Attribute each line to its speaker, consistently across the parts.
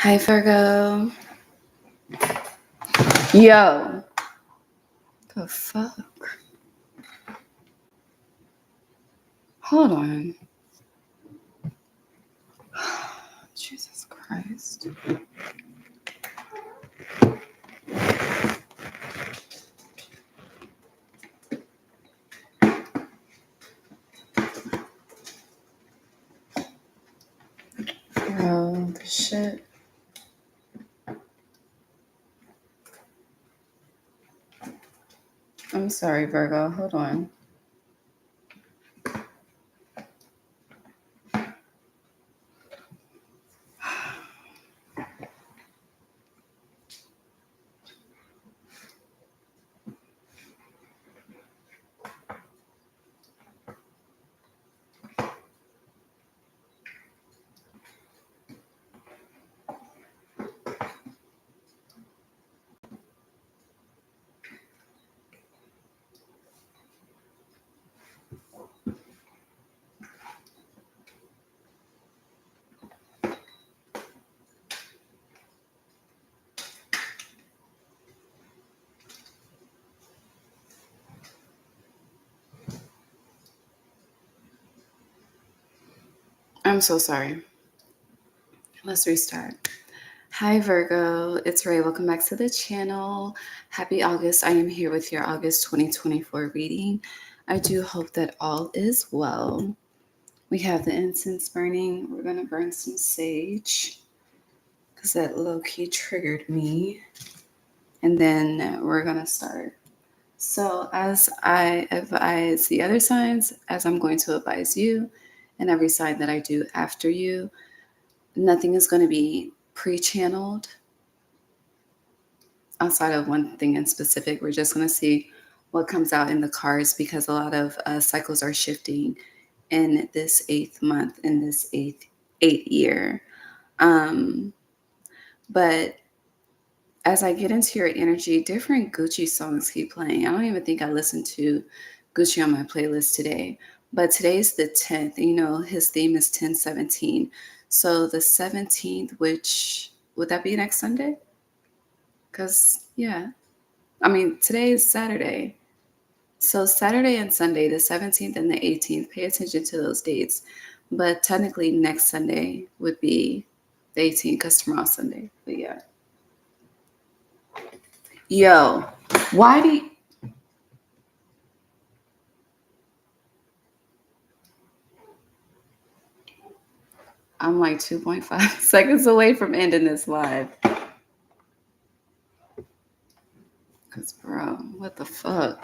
Speaker 1: Hi, Virgo. Yo. The fuck? Hold on. Jesus Christ. Bro, this shit. I'm sorry, Virgo. Hold on. I'm so sorry. Let's restart. Hi, Virgo. It's Rai. Welcome back to the channel. Happy August. I am here with your August 2024 reading. I do hope that all is well. We have the incense burning. We're going to burn some sage because that low-key triggered me. And then we're going to start. So as I advise the other signs, as I'm going to advise you, and every sign that I do after you, nothing is going to be pre-channeled outside of one thing in specific. We're just going to see what comes out in the cards because a lot of cycles are shifting in this 8th month, in this eighth year. But as I get into your energy, different Gucci songs keep playing. I don't even think I listened to Gucci on my playlist today. But today's the 10th. You know, his theme is 10/17. So the 17th, which, would that be next Sunday? Because, yeah. I mean, today is Saturday. So Saturday and Sunday, the 17th and the 18th, pay attention to those dates. But technically next Sunday would be the 18th because tomorrow's Sunday. But yeah. Yo, why do you... I'm like 2.5 seconds away from ending this live. Because, bro, what the fuck?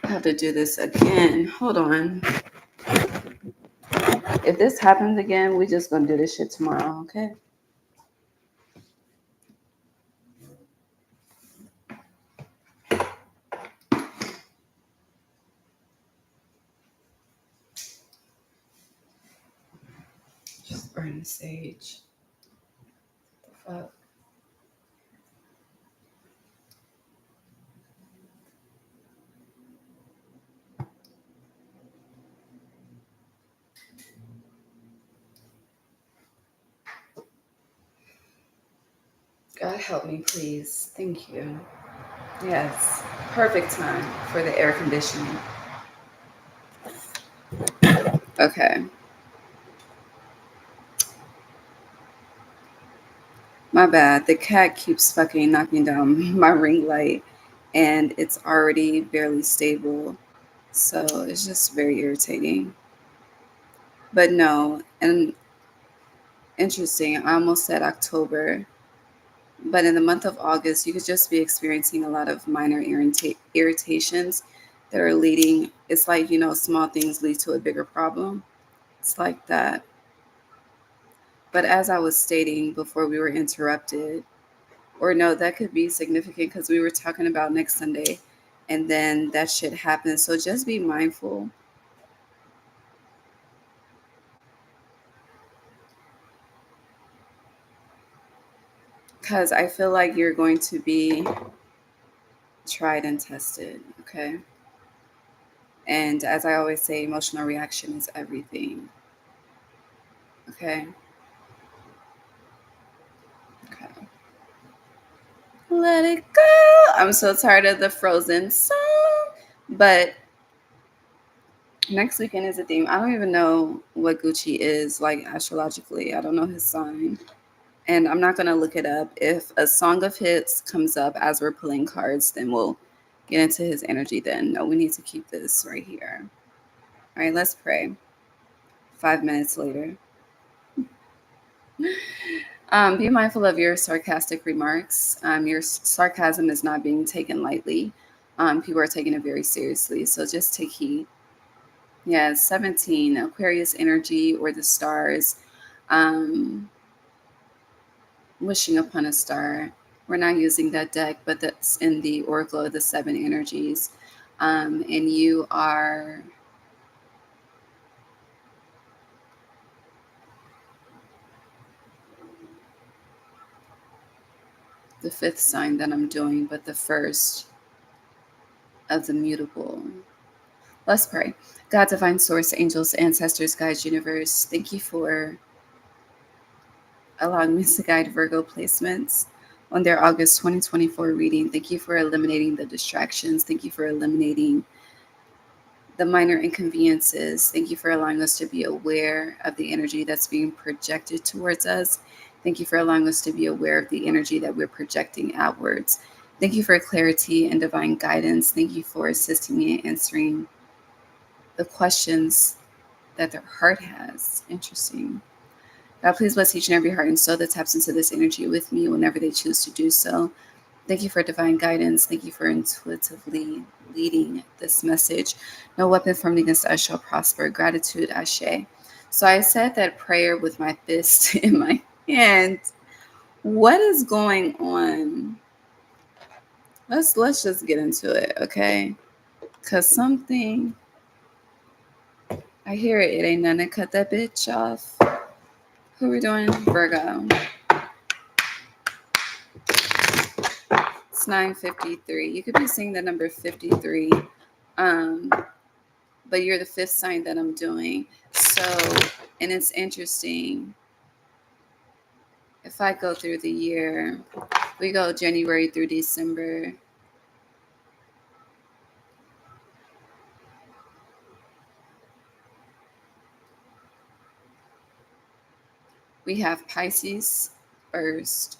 Speaker 1: I have to do this again. Hold on. If this happens again, we just gonna do this shit tomorrow, okay? Just burn the sage. What the fuck? God help me, please. Thank you. Yes. Perfect time for the air conditioning. Okay. My bad. The cat keeps fucking knocking down my ring light and it's already barely stable. So it's just very irritating. But no, and interesting. I almost said October. But in the month of August, you could just be experiencing a lot of minor irritations that are leading. It's like, you know, small things lead to a bigger problem. It's like that. But as I was stating before we were interrupted, or no, that could be significant because we were talking about next Sunday and then that shit happened. So just be mindful. Because I feel like you're going to be tried and tested, okay? And as I always say, emotional reaction is everything, okay? Let it go. I'm so tired of the Frozen song. But next weekend is a theme. I don't even know what Gucci is, like, astrologically. I don't know his sign. And I'm not going to look it up. If a song of hits comes up as we're pulling cards, then we'll get into his energy then. No, we need to keep this right here. All right, let's pray. 5 minutes later. Be mindful of your sarcastic remarks. Your sarcasm is not being taken lightly. People are taking it very seriously. So just take heed. Yeah, 17, Aquarius energy or the stars. Wishing upon a star. We're not using that deck, but that's in the Oracle of the Seven Energies. And you are the fifth sign that I'm doing, but the first of the mutable. Let's pray. God, divine source, angels, ancestors, guides, universe, thank you for allowing me to guide Virgo placements on their August 2024 reading. Thank you for eliminating the distractions. Thank you for eliminating the minor inconveniences. Thank you for allowing us to be aware of the energy that's being projected towards us. Thank you for allowing us to be aware of the energy that we're projecting outwards. Thank you for clarity and divine guidance. Thank you for assisting me in answering the questions that their heart has. Interesting. God, please bless each and every heart and soul that taps into this energy with me whenever they choose to do so. Thank you for divine guidance. Thank you for intuitively leading this message. No weapon formed against us shall prosper. Gratitude, Ashe. So I said that prayer with my fist in my hand. What is going on? Let's just get into it, okay? Cause something I hear it. It ain't nothing to cut that bitch off. Who are we doing? Virgo. It's 9:53. You could be seeing the number 53. But you're the fifth sign that I'm doing. So, and it's interesting. If I go through the year, we go January through December. We have Pisces first,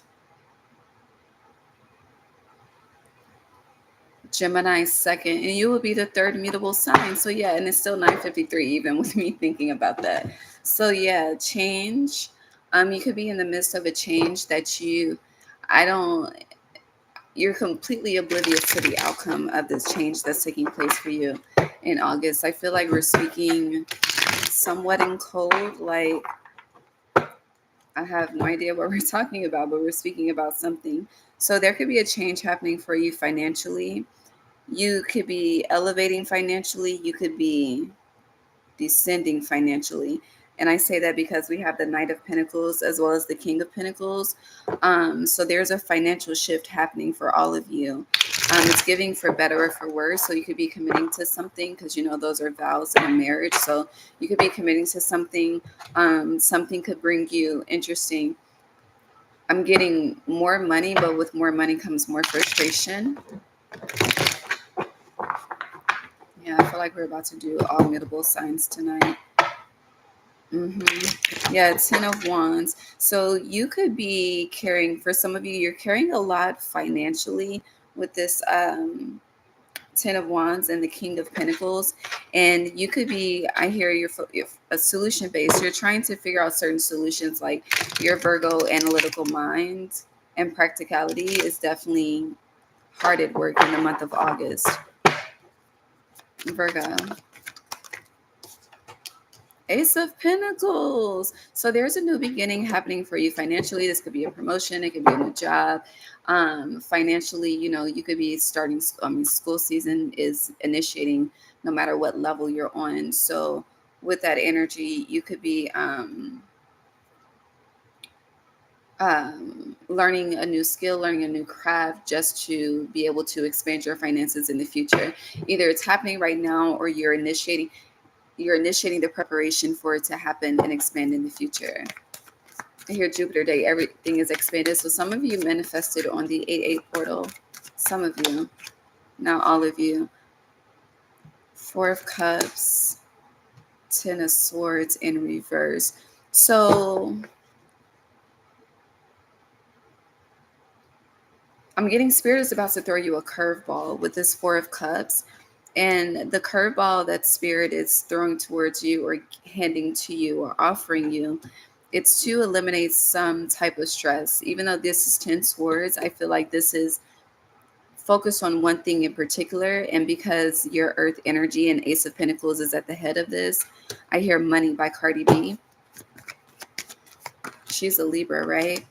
Speaker 1: Gemini second, and you will be the third mutable sign. So yeah, and it's still 9:53 even with me thinking about that. So yeah, change. You could be in the midst of a change that you're completely oblivious to the outcome of this change that's taking place for you in August. I feel like we're speaking somewhat in code, like I have no idea what we're talking about, but we're speaking about something. So there could be a change happening for you financially. You could be elevating financially. You could be descending financially. And I say that because we have the Knight of Pentacles as well as the King of Pentacles. So there's a financial shift happening for all of you. It's giving for better or for worse. So you could be committing to something because, those are vows in a marriage. So you could be committing to something. Something could bring you interesting. I'm getting more money, but with more money comes more frustration. Yeah, I feel like we're about to do all mutable signs tonight. Yeah, 10 of Wands. So you could be carrying, for some of you, you're carrying a lot financially with this 10 of Wands and the King of Pentacles. And you could be, I hear you're a solution based. You're trying to figure out certain solutions, like your Virgo analytical mind and practicality is definitely hard at work in the month of August. Virgo. Ace of Pentacles. So there's a new beginning happening for you financially. This could be a promotion. It could be a new job. Financially, you could be starting, school season is initiating no matter what level you're on. So with that energy, you could be learning a new skill, learning a new craft just to be able to expand your finances in the future. Either it's happening right now or you're initiating the preparation for it to happen and expand in the future. I hear Jupiter Day, everything is expanded. So some of you manifested on the 8-8 portal. Some of you, not all of you. 4 of Cups, 10 of Swords in reverse. So I'm getting Spirit is about to throw you a curveball with this 4 of Cups. And the curveball that Spirit is throwing towards you or handing to you or offering you, it's to eliminate some type of stress. Even though this is 10 swords, I feel like this is focused on one thing in particular. And because your earth energy and Ace of Pentacles is at the head of this, I hear Money by Cardi B. She's a Libra, right?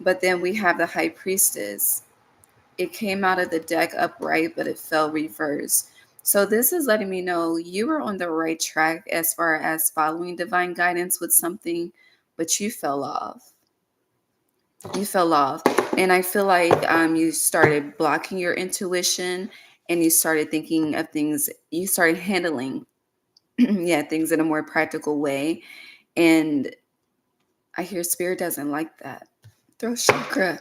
Speaker 1: But then we have the High Priestess. It came out of the deck upright, but it fell reverse. So this is letting me know you were on the right track as far as following divine guidance with something, but you fell off. You fell off. And I feel like you started blocking your intuition and you started thinking of things, you started handling things in a more practical way. And I hear Spirit doesn't like that. Throat chakra.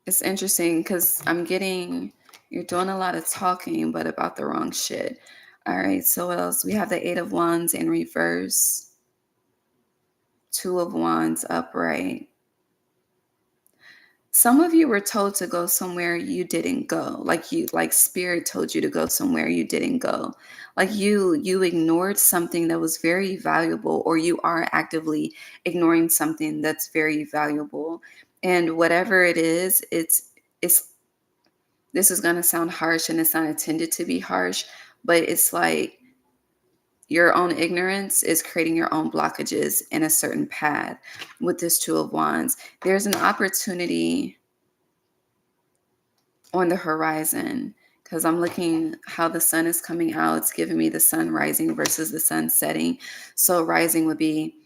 Speaker 1: It's interesting because I'm getting, you're doing a lot of talking, but about the wrong shit. All right, so what else? We have the 8 of Wands in reverse, 2 of Wands upright. Some of you were told to go somewhere you didn't go. Like Spirit told you to go somewhere you didn't go. Like you ignored something that was very valuable, or you are actively ignoring something that's very valuable. And whatever it is, it's this is going to sound harsh and it's not intended to be harsh, but it's like your own ignorance is creating your own blockages in a certain path. With this 2 of Wands, there's an opportunity on the horizon because I'm looking how the sun is coming out. It's giving me the sun rising versus the sun setting. So rising would be,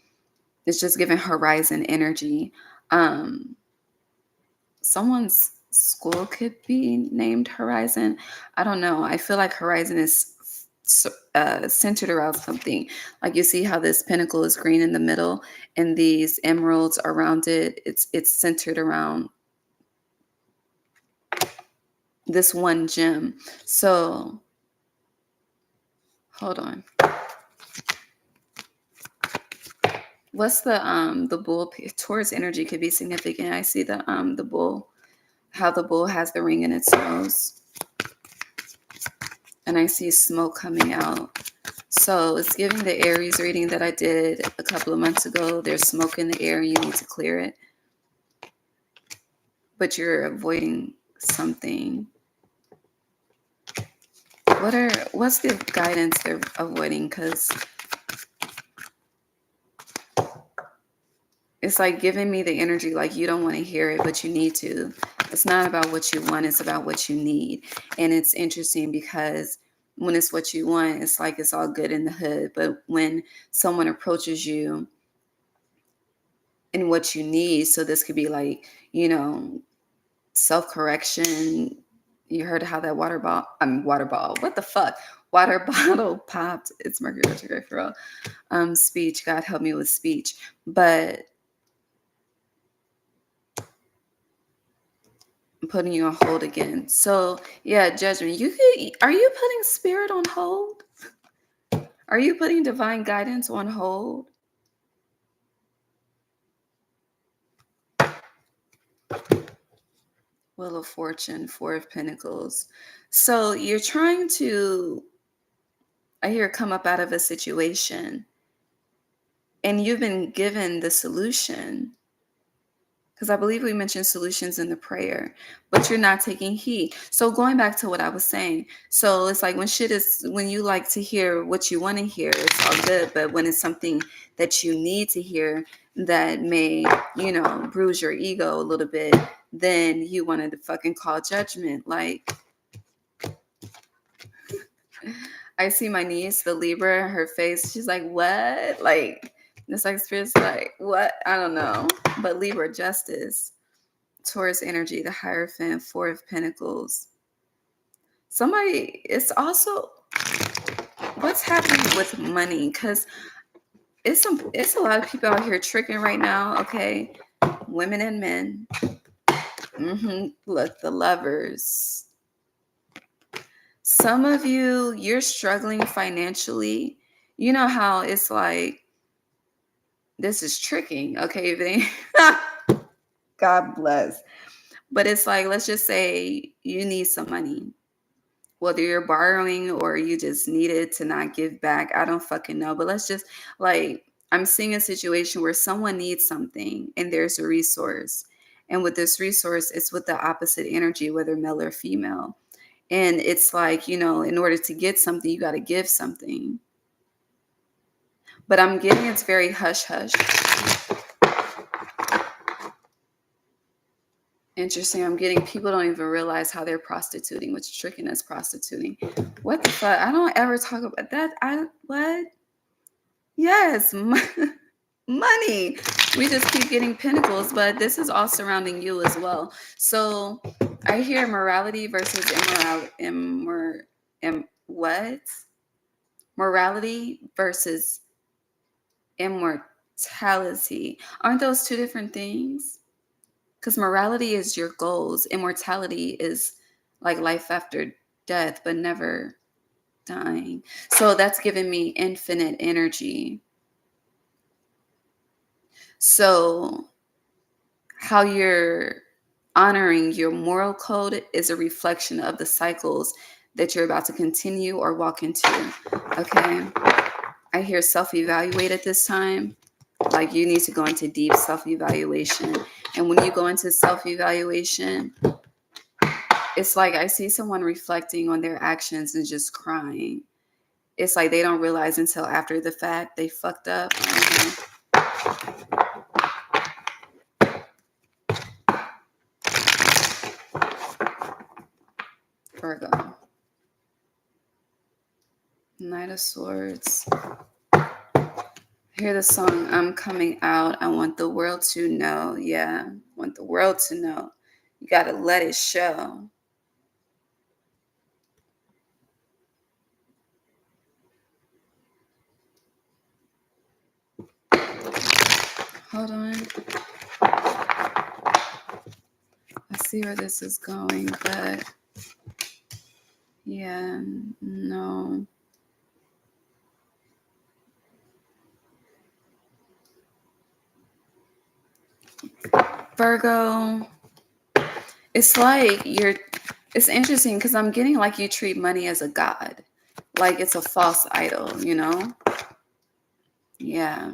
Speaker 1: it's just giving horizon energy. Someone's school could be named Horizon. I don't know. I feel like Horizon is centered around something. Like you see how this pentacle is green in the middle and these emeralds around it. It's centered around this one gem. So hold on. What's the bull? Taurus energy could be significant. I see the bull, how the bull has the ring in its nose. And I see smoke coming out. So it's giving the Aries reading that I did a couple of months ago. There's smoke in the air. You need to clear it. But you're avoiding something. What's the guidance they're avoiding? Because it's like giving me the energy like you don't want to hear it, but you need to. It's not about what you want. It's about what you need. And it's interesting because when it's what you want, it's like it's all good in the hood. But when someone approaches you and what you need, so this could be like, self-correction. You heard how that water bottle, what the fuck? Water bottle popped. It's Mercury retrograde for real. Speech, God help me with speech. But I'm putting you on hold again. So yeah, judgment. Are you putting Spirit on hold? Are you putting divine guidance on hold? Wheel of Fortune, 4 of Pentacles. So you're trying to, I hear, come up out of a situation and you've been given the solution. Because I believe we mentioned solutions in the prayer, but you're not taking heed. So going back to what I was saying, so it's like when you like to hear what you want to hear, it's all good. But when it's something that you need to hear that may, bruise your ego a little bit, then you wanted to fucking call judgment. Like, I see my niece, the Libra, her face, she's like, what? Like, this experience, like, what? I don't know. But Libra, justice. Taurus energy, the Hierophant, 4 of Pentacles. It's also What's happening with money? Because it's a lot of people out here tricking right now. Okay, women and men. Look, the lovers. Some of you, you're struggling financially. You know how it's like, this is tricking. Okay, God bless. But it's like, let's just say you need some money. Whether you're borrowing or you just need it to not give back, I don't fucking know. But let's just, like, I'm seeing a situation where someone needs something and there's a resource. And with this resource, it's with the opposite energy, whether male or female. And it's like, in order to get something, you got to give something. But I'm getting it's very hush hush. Interesting. I'm getting people don't even realize how they're prostituting, which tricking is prostituting. What the fuck? I don't ever talk about that. What? Yes, money. We just keep getting pinnacles, but this is all surrounding you as well. So I hear morality versus what? Morality versus immortality. Aren't those two different things? Because morality is your goals. Immortality is like life after death, but never dying. So that's giving me infinite energy. So how you're honoring your moral code is a reflection of the cycles that you're about to continue or walk into. Okay. I hear self-evaluate at this time. Like you need to go into deep self-evaluation. And when you go into self-evaluation, it's like I see someone reflecting on their actions and just crying. It's like they don't realize until after the fact they fucked up. Virgo. Knight of Swords. Hear the song, I'm Coming Out. I want the world to know. Yeah, I want the world to know. You got to let it show. Hold on. I see where this is going, but yeah, no. Virgo, it's like it's interesting because I'm getting like you treat money as a god. Like it's a false idol, Yeah.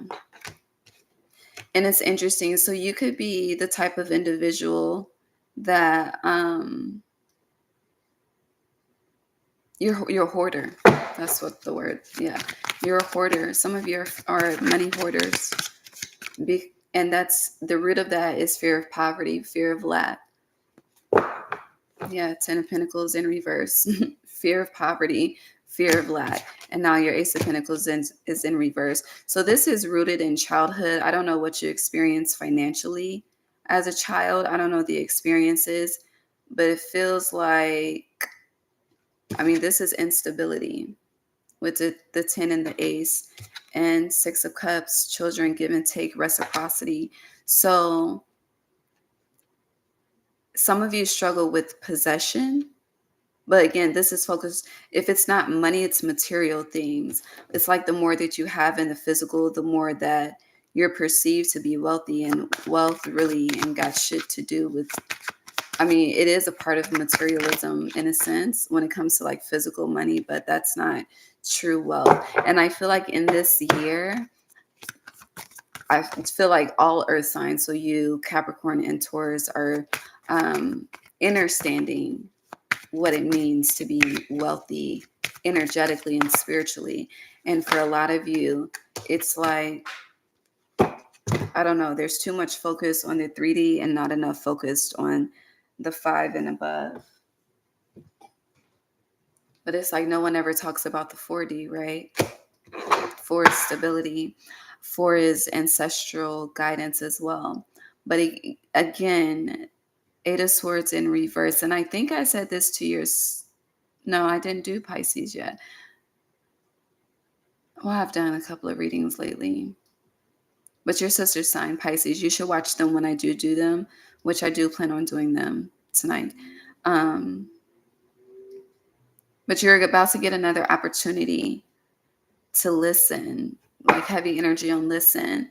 Speaker 1: And it's interesting. So you could be the type of individual that you're a hoarder. That's what the word. Yeah. You're a hoarder. Some of you are money hoarders. And that's the root of that is fear of poverty, fear of lack. Yeah, 10 of Pentacles in reverse. Fear of poverty, fear of lack. And now your Ace of Pentacles is in reverse. So this is rooted in childhood. I don't know what you experienced financially as a child. I don't know the experiences, but it feels like, this is instability with the 10 and the Ace and 6 of Cups, children, give and take, reciprocity. So some of you struggle with possession. But again, this is focused. If it's not money, it's material things. It's like the more that you have in the physical, the more that you're perceived to be wealthy, and wealth really ain't got shit to do with, it is a part of materialism in a sense when it comes to like physical money, but that's not true wealth. And I feel like in this year, I feel like all earth signs, so you, Capricorn and Taurus, are understanding what it means to be wealthy energetically and spiritually. And for a lot of you, it's like, I don't know, there's too much focus on the 3D and not enough focused on the 5 and above. But it's like no one ever talks about the 4D, right? 4 is stability. 4 is ancestral guidance as well. But again, 8 of Swords in reverse. And I think I said this 2 years. No, I didn't do Pisces yet. Well, I've done a couple of readings lately. But your sister's sign, Pisces, you should watch them when I do them, which I do plan on doing them tonight. But you're about to get another opportunity to listen, like heavy energy on listen.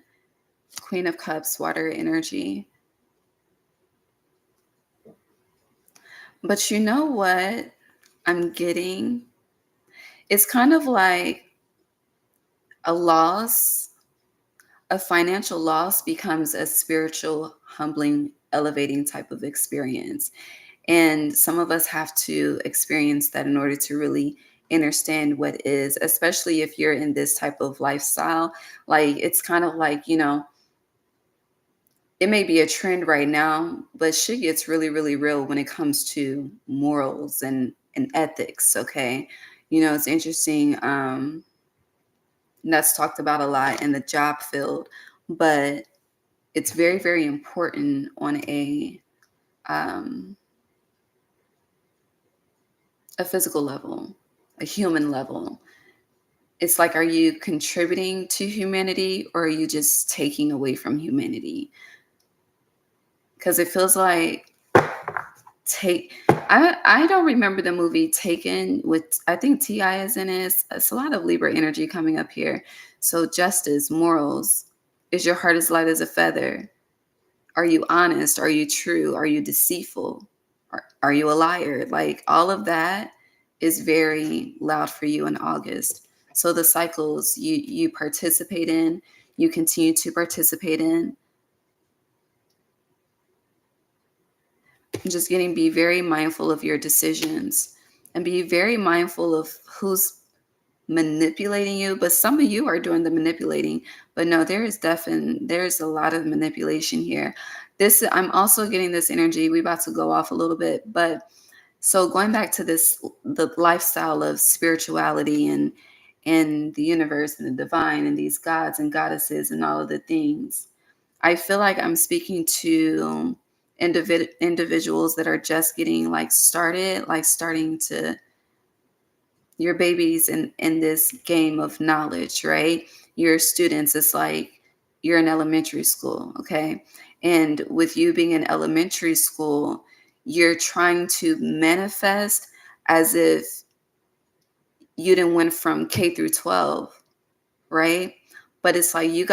Speaker 1: Queen of Cups, water energy. But you know what I'm getting? It's kind of like a loss, a financial loss becomes a spiritual, humbling, elevating type of experience. And some of us have to experience that in order to really understand what is, especially if you're in this type of lifestyle. Like, it's kind of like, it may be a trend right now, but shit gets really, really real when it comes to morals and ethics. Okay. It's interesting. That's talked about a lot in the job field, but it's very, very important on a physical level, a human level. It's like, are you contributing to humanity or are you just taking away from humanity? Because it feels like I don't remember the movie Taken with, I think T.I. is in it. It's a lot of Libra energy coming up here. So justice, morals, is your heart as light as a feather? Are you honest? Are you true? Are you deceitful? Are you a liar? Like, all of that is very loud for you in August. So the cycles you participate in, you continue to participate in. Just be very mindful of your decisions and be very mindful of who's manipulating you. But some of you are doing the manipulating. But no, there's a lot of manipulation here. I'm also getting this energy. We're about to go off a little bit, but so going back to the lifestyle of spirituality and the universe and the divine and these gods and goddesses and all of the things, I feel like I'm speaking to individuals that are just getting starting to, your babies in this game of knowledge, right? Your students, it's like you're in elementary school, okay? And with you being in elementary school, you're trying to manifest as if you didn't went from K through 12, right? But it's like you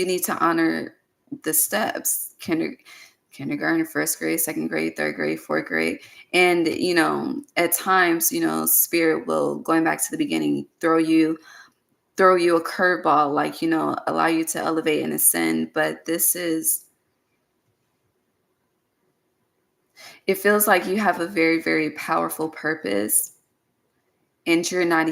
Speaker 1: need to honor the steps. Kindergarten, first grade, second grade, third grade, fourth grade. And, at times, spirit will, going back to the beginning, throw you a curveball, like, allow you to elevate and ascend. But it feels like you have a very, very powerful purpose and you're not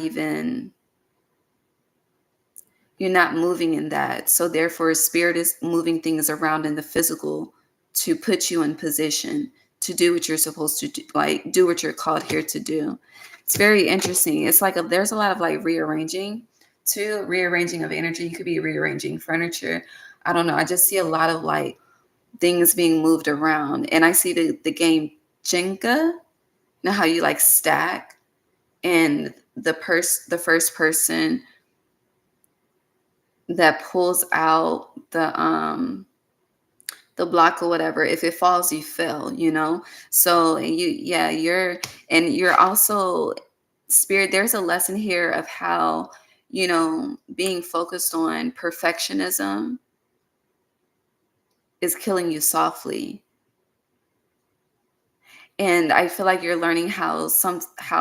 Speaker 1: moving in that. So therefore, spirit is moving things around in the physical to put you in position to do what you're supposed to do, like do what you're called here to do. It's very interesting. It's like there's a lot of like rearranging of energy. You could be rearranging furniture. I don't know. I just see a lot of like things being moved around. And I see the game Jenga. Now how you like stack and the first person that pulls out the block or whatever, if it falls, you fell, so you're also spirit. There's a lesson here of how being focused on perfectionism is killing you softly. And I feel like you're learning how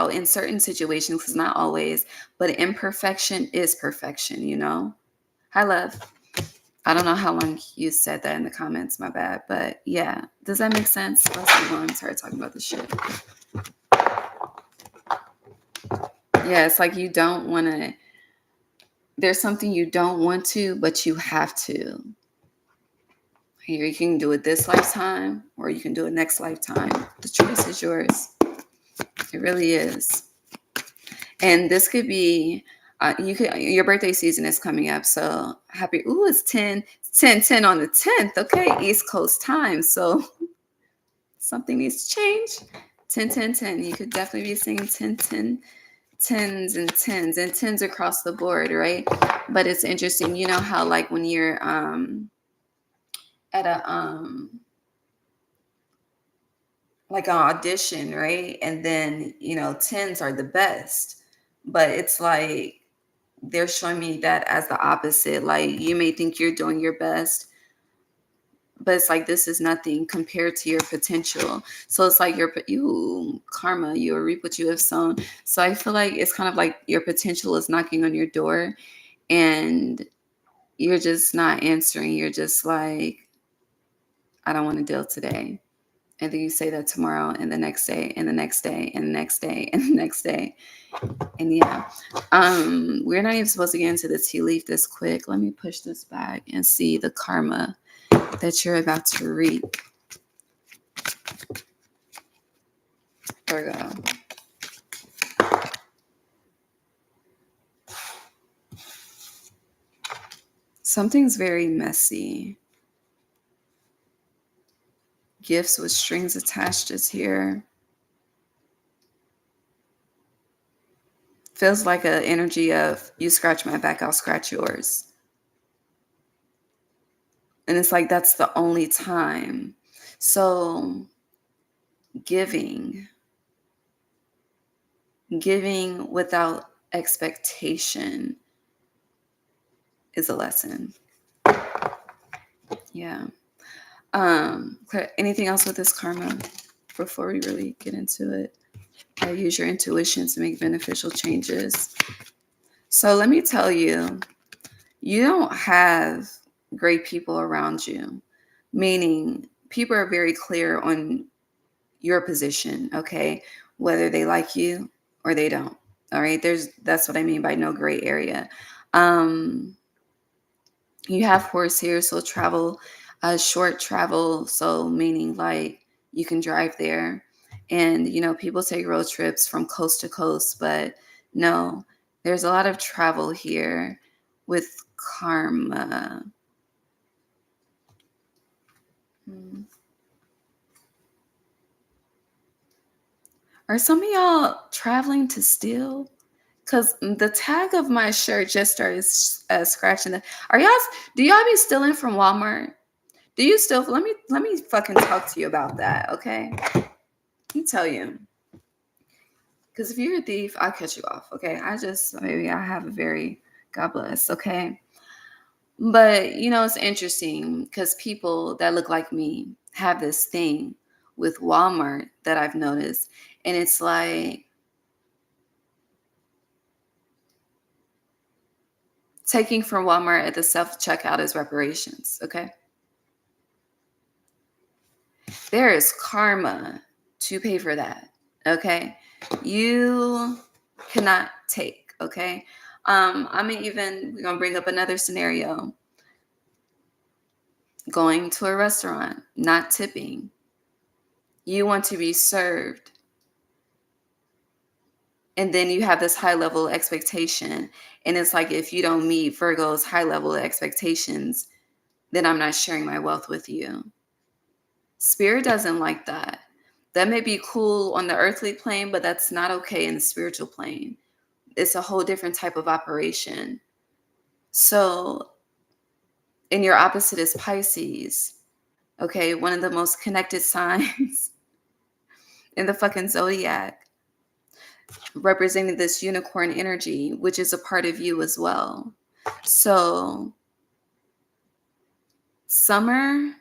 Speaker 1: in certain situations, because not always, but imperfection is perfection. Hi, love. I don't know how long you said that in the comments, my bad. But yeah, does that make sense? Let's move on and start talking about this shit. Yeah, it's like you don't want to, there's something you don't want to, but you have to. Here, you can do it this lifetime or you can do it next lifetime. The choice is yours. It really is. And this could be, your birthday season is coming up. So happy, it's 10 on the 10th. Okay, East Coast time. So something needs to change. 10, 10, 10. You could definitely be singing 10, 10, tens and tens and tens across the board, right? But it's interesting, you know how like when you're at a like an audition, right? And then, you know, tens are the best. But it's like they're showing me that as the opposite. Like you may think you're doing your best, but it's like this is nothing compared to your potential. So it's like you karma, you will reap what you have sown. So I feel like it's kind of like your potential is knocking on your door and you're just not answering. You're just like, I don't want to deal today. And then you say that tomorrow and the next day and the next day and the next day and the next day. And yeah, we're not even supposed to get into the tea leaf this quick. Let me push this back and see the karma that you're about to reap. Virgo. Something's very messy. Gifts with strings attached is here. Feels like an energy of you scratch my back, I'll scratch yours. And it's like that's the only time. So giving without expectation is a lesson. Yeah. Anything else with this karma before we really get into it? Use your intuition to make beneficial changes. So let me tell you, you don't have great people around you, meaning people are very clear on your position, okay? Whether they like you or they don't. All right. That's what I mean by no gray area. You have horse here, so short travel, so meaning like you can drive there. And, you know, people take road trips from coast to coast, but no, there's a lot of travel here with karma. Are some of y'all traveling to steal? Because the tag of my shirt just started scratching. Do y'all be stealing from Walmart? Do you still? Let me fucking talk to you about that, okay? Let me tell you. Because if you're a thief, I'll cut you off, okay? Maybe I have a very, God bless, okay? But, you know, it's interesting because people that look like me have this thing with Walmart that I've noticed. And it's like taking from Walmart at the self-checkout is reparations, okay? There is karma to pay for that, okay? You cannot take, okay? We're gonna bring up another scenario. Going to a restaurant, not tipping. You want to be served. And then you have this high level expectation. And it's like, if you don't meet Virgo's high level expectations, then I'm not sharing my wealth with you. Spirit doesn't like that. That may be cool on the earthly plane, but that's not okay in the spiritual plane. It's a whole different type of operation. So, and your opposite is Pisces. Okay, one of the most connected signs in the fucking zodiac, representing this unicorn energy, which is a part of you as well. So, summer,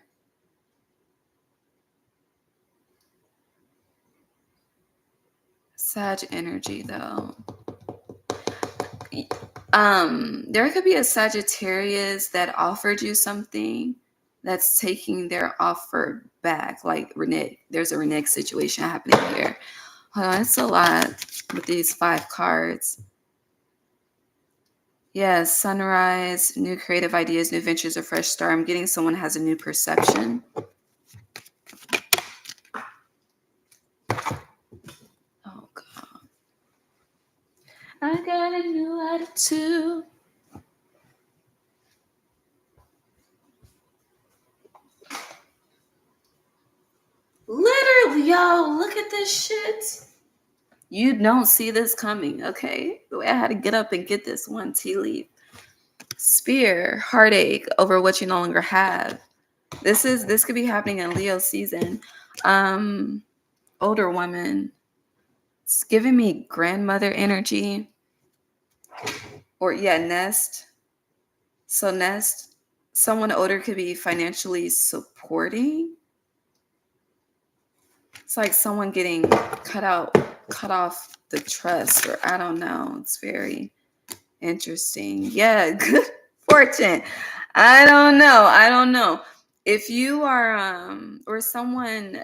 Speaker 1: Sag energy though. There could be a Sagittarius that offered you something that's taking their offer back. Like renege. There's a renege situation happening here. Hold on, it's a lot with these 5 cards. Yeah, sunrise, new creative ideas, new ventures, a fresh start. I'm getting someone has a new perception. Oh, God. I got a new attitude. Literally, yo, look at this shit. You don't see this coming, okay? The way I had to get up and get this one tea leaf. Spear, heartache over what you no longer have. This could be happening in Leo season. Older woman. It's giving me grandmother energy. Or nest. So nest, someone older could be financially supporting. It's like someone getting cut off the trust, or I don't know. It's very interesting. Yeah, good fortune. I don't know. If you are or someone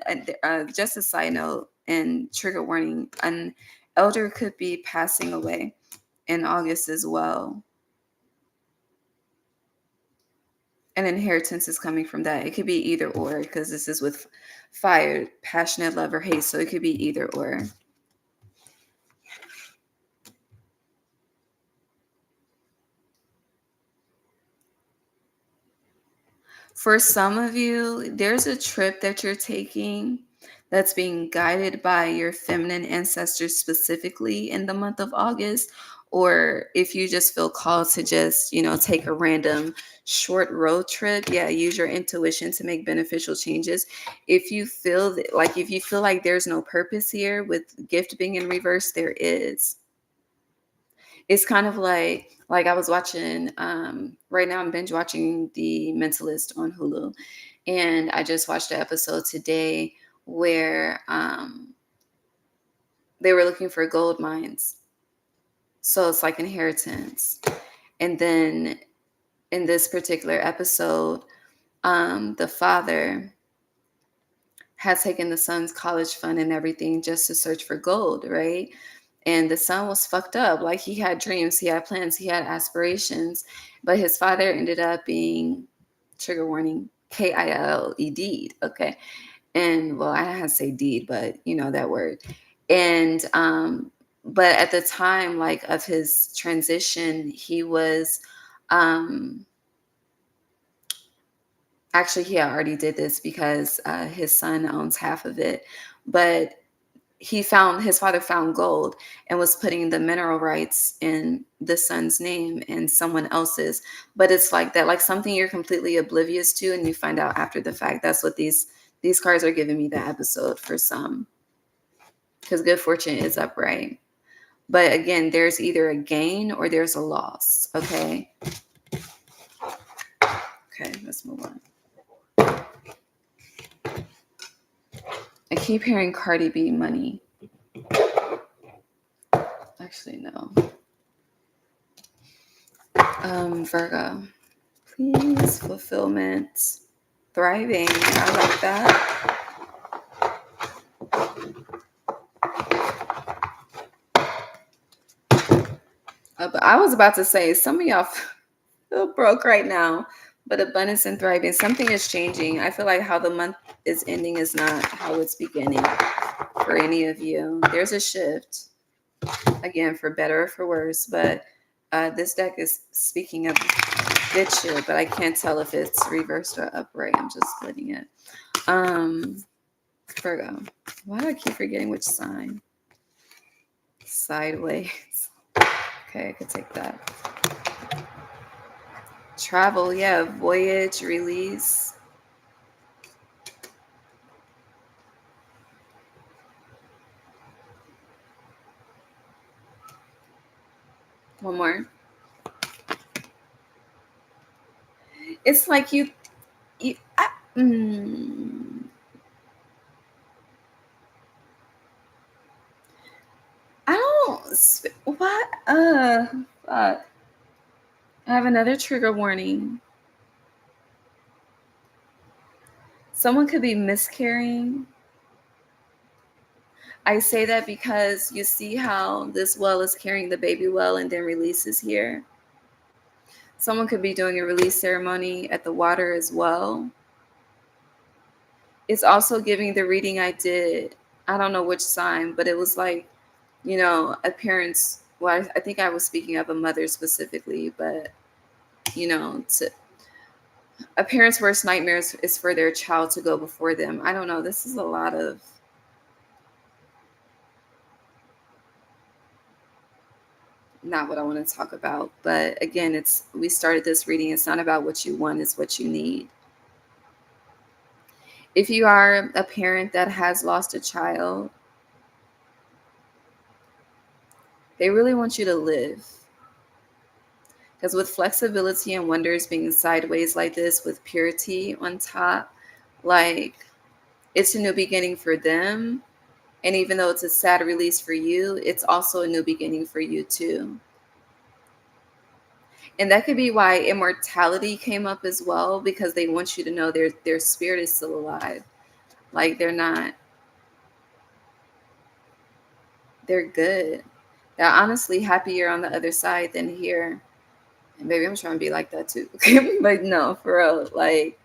Speaker 1: just a side note and trigger warning, an elder could be passing away in August as well. An inheritance is coming from that. It could be either or, because this is with fire, passionate love or hate. So it could be either or. For some of you, there's a trip that you're taking that's being guided by your feminine ancestors specifically in the month of August. Or if you just feel called to just, take a random short road trip, use your intuition to make beneficial changes. If you feel like there's no purpose here, with gift being in reverse, there is. It's kind of like I was watching right now I'm binge watching The Mentalist on Hulu, and I just watched an episode today where they were looking for gold mines. So it's like inheritance. And then in this particular episode, the father had taken the son's college fund and everything just to search for gold, right? And the son was fucked up. Like, he had dreams, he had plans, he had aspirations, but his father ended up being, trigger warning, KILED. Okay. And well, I had to say deed, but that word. And but at the time, like, of his transition, he was actually, he already did this because his son owns half of it. But his father found gold and was putting the mineral rights in the son's name and someone else's. But it's like that, like something you're completely oblivious to, and you find out after the fact. That's what these cards are giving me that episode for some, because good fortune is upright. But again, there's either a gain or there's a loss. Okay, let's move on. I keep hearing Cardi B money. Actually, no. Virgo. Please, fulfillment. Thriving. I like that. But I was about to say, some of y'all feel broke right now, but abundance and thriving. Something is changing. I feel like how the month is ending is not how it's beginning for any of you. There's a shift, again, for better or for worse. But this deck is speaking of good shit, but I can't tell if it's reversed or upright. I'm just splitting it. Virgo. Why do I keep forgetting which sign? Sideways. Okay, I could take that. Travel, voyage, release. One more. It's like I don't. What? I have another trigger warning. Someone could be miscarrying. I say that because you see how this well is carrying the baby well and then releases here. Someone could be doing a release ceremony at the water as well. It's also giving the reading I did. I don't know which sign, but it was like, appearance. Well, I think I was speaking of a mother specifically, but a parent's worst nightmare is for their child to go before them. I don't know. This is a lot of not what I want to talk about. But again, we started this reading. It's not about what you want, it's what you need. If you are a parent that has lost a child, they really want you to live. Because with flexibility and wonders being sideways like this with purity on top, like it's a new beginning for them. And even though it's a sad release for you, it's also a new beginning for you too. And that could be why immortality came up as well, because they want you to know their spirit is still alive. Like they're good. They're honestly happier on the other side than here. And maybe I'm trying to be like that too. But no, for real, like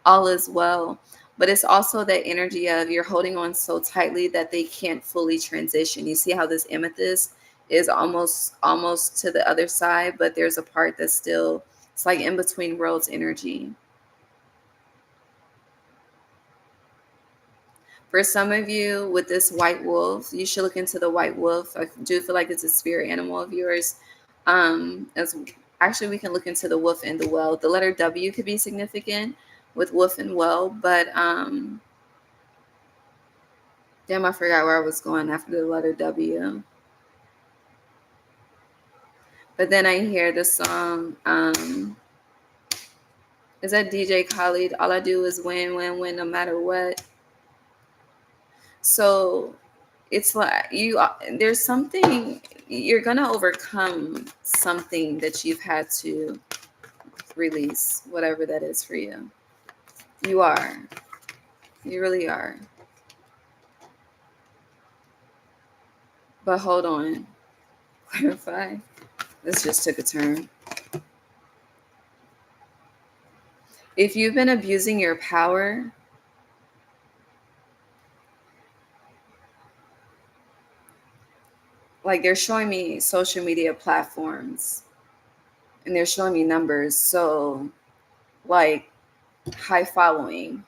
Speaker 1: all is well. But it's also that energy of you're holding on so tightly that they can't fully transition. You see how this amethyst is almost to the other side, but there's a part that's still, it's like in between worlds energy. For some of you with this white wolf, you should look into the white wolf. I do feel like it's a spirit animal of yours. As actually, we can look into the wolf and the well. The letter W could be significant with wolf and well, but damn, I forgot where I was going after the letter W. But then I hear the song. Is that DJ Khaled? All I do is win, win, win, no matter what. So it's like there's something, you're gonna overcome something that you've had to release, whatever that is for you. You are. You really are. But hold on. Clarify. This just took a turn. If you've been abusing your power, like they're showing me social media platforms and they're showing me numbers. So like high following,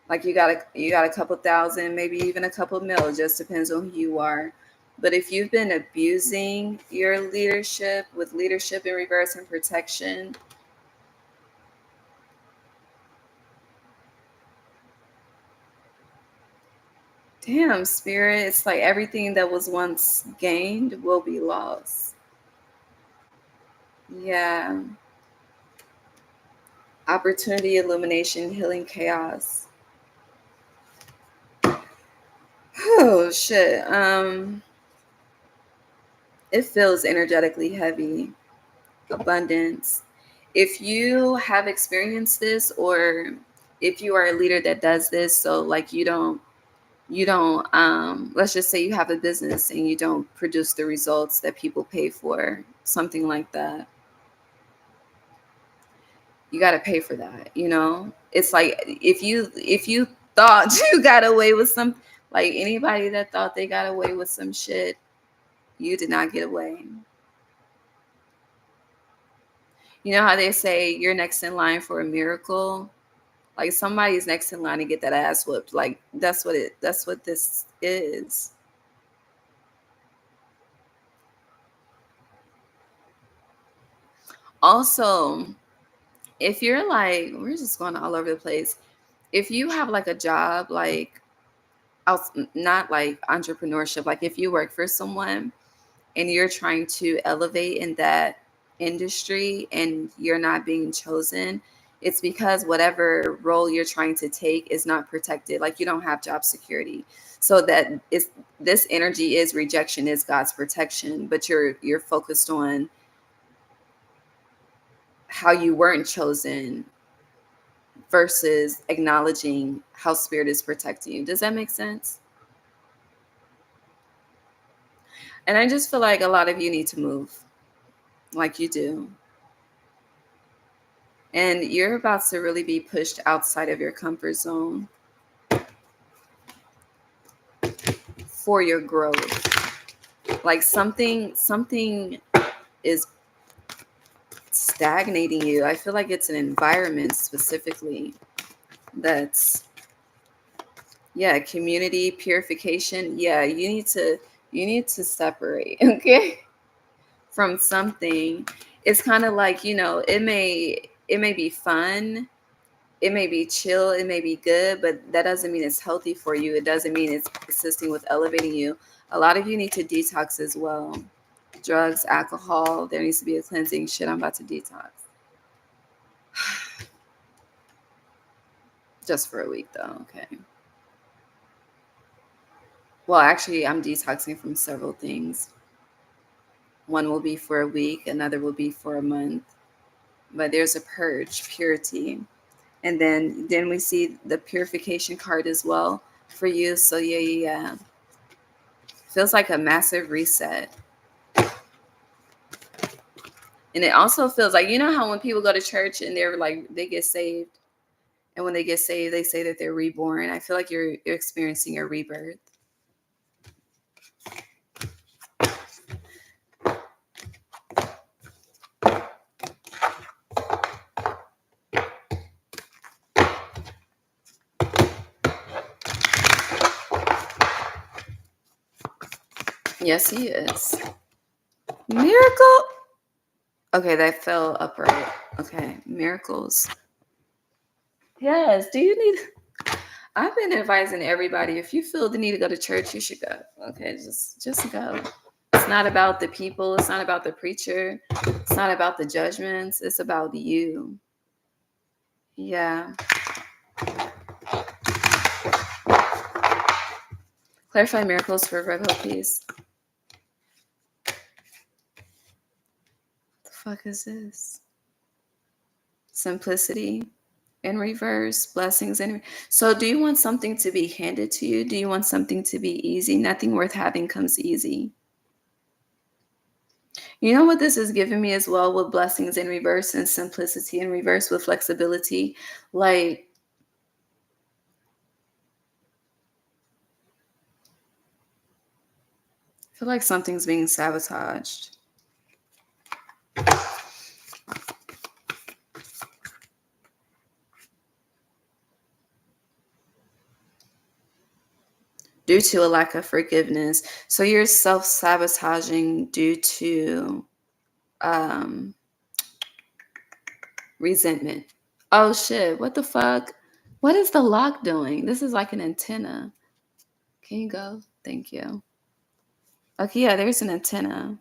Speaker 1: like you got a couple thousand, maybe even a couple mil, just depends on who you are. But if you've been abusing your leadership with leadership in reverse and protection, damn, spirit, it's like everything that was once gained will be lost. Yeah. Opportunity, illumination, healing, chaos. Oh shit. It feels energetically heavy. Abundance. If you have experienced this, or if you are a leader that does this, so like you don't let's just say you have a business and you don't produce the results that people pay for, something like that, you got to pay for that, it's like if you thought you got away with some, like anybody that thought they got away with some shit, you did not get away. You know how they say you're next in line for a miracle? Like somebody's next in line to get that ass whooped. Like that's what this is. Also, if you're like, we're just going all over the place. If you have like a job, like not like entrepreneurship, like if you work for someone and you're trying to elevate in that industry and you're not being chosen, it's because whatever role you're trying to take is not protected. Like you don't have job security. So that is, this energy is rejection, is God's protection, but you're focused on how you weren't chosen versus acknowledging how spirit is protecting you. Does that make sense? And I just feel like a lot of you need to move, like you do. And you're about to really be pushed outside of your comfort zone for your growth. Like something is stagnating you. I feel like it's an environment specifically that's, yeah, community purification. Yeah, you need to separate, okay? from something, it's kind of like, it may be fun, it may be chill, it may be good, but that doesn't mean it's healthy for you. It doesn't mean it's assisting with elevating you. A lot of you need to detox as well. Drugs, alcohol, there needs to be a cleansing. Shit, I'm about to detox. Just for a week though, okay. Well, actually, I'm detoxing from several things. One will be for a week, another will be for a month. But there's a purge, purity. And then we see the purification card as well for you. So yeah. Feels like a massive reset. And it also feels like, how when people go to church and they're like, they get saved. And when they get saved, they say that they're reborn. I feel like you're experiencing a rebirth. Yes, he is. Miracle. Okay, that fell upright. Okay, miracles. Yes. Do you need? I've been advising everybody, if you feel the need to go to church, you should go. Okay, just go. It's not about the people. It's not about the preacher. It's not about the judgments. It's about you. Yeah. Clarify miracles for Virgo, please. The fuck is this? Simplicity in reverse, blessings in. So do you want something to be handed to you? Do you want something to be easy? Nothing worth having comes easy. You know what this is giving me as well, with blessings in reverse and simplicity in reverse with flexibility? Like, I feel like something's being sabotaged. Due to a lack of forgiveness. So you're self-sabotaging due to resentment. Oh shit, what the fuck? What is the lock doing? This is like an antenna. Can you go? Thank you. Okay, yeah, there's an antenna.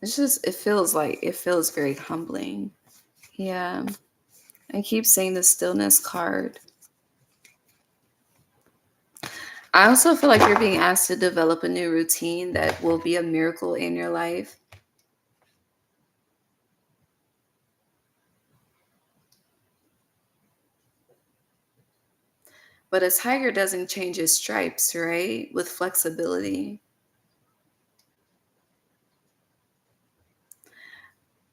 Speaker 1: It's just, it feels very humbling. Yeah. I keep saying the stillness card. I also feel like you're being asked to develop a new routine that will be a miracle in your life. But a tiger doesn't change its stripes, right? With flexibility.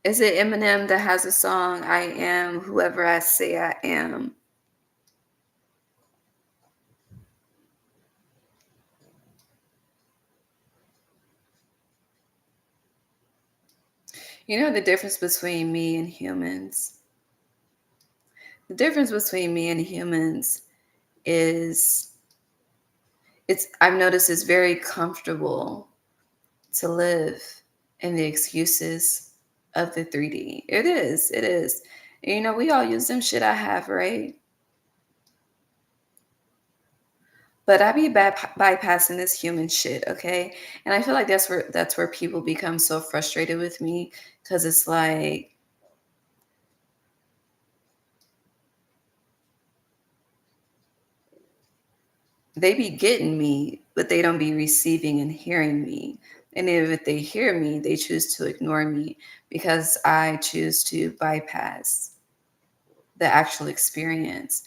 Speaker 1: Is it Eminem that has a song, I am whoever I say I am? You know the difference between me and humans? The difference between me and humans is I've noticed it's very comfortable to live in the excuses of the 3D. It is. And we all use them, shit I have, right? But I be bypassing this human shit, okay? And I feel like that's where people become so frustrated with me, because it's like, they be getting me, but they don't be receiving and hearing me. And if they hear me, they choose to ignore me because I choose to bypass the actual experience.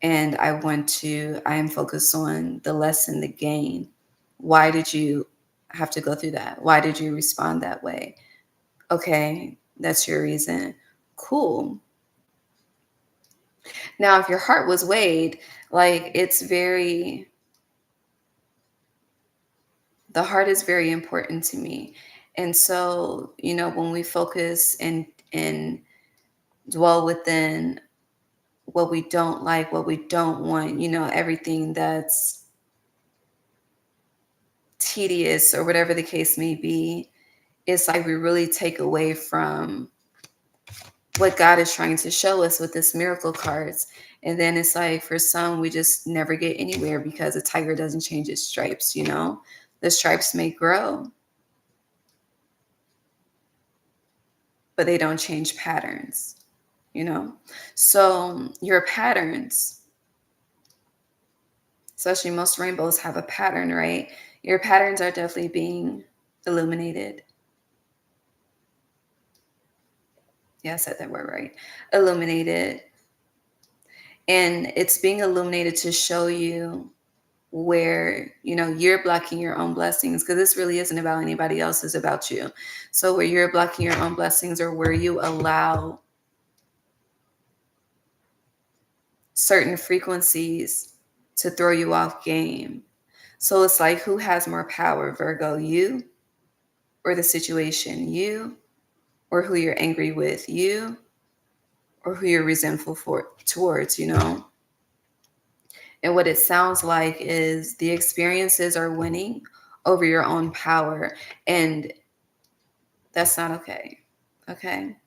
Speaker 1: And I am focused on the lesson, the gain. Why did you have to go through that? Why did you respond that way? Okay, that's your reason. Cool. Now, if your heart was weighed, like the heart is very important to me. And so, when we focus and dwell within what we don't like, what we don't want, everything that's tedious or whatever the case may be. It's like we really take away from what God is trying to show us with this miracle cards. And then it's like, for some, we just never get anywhere because a tiger doesn't change its stripes, The stripes may grow, but they don't change patterns, So your patterns, especially most rainbows have a pattern, right? Your patterns are definitely being illuminated. Yeah, I said that word right. Illuminated. And it's being illuminated to show you where, you're blocking your own blessings, because this really isn't about anybody else, it's about you. So where you're blocking your own blessings, or where you allow certain frequencies to throw you off game. So it's like, who has more power, Virgo, you or the situation, you, or who you're angry with, you, or who you're resentful towards, And what it sounds like is the experiences are winning over your own power. And that's not okay. Okay.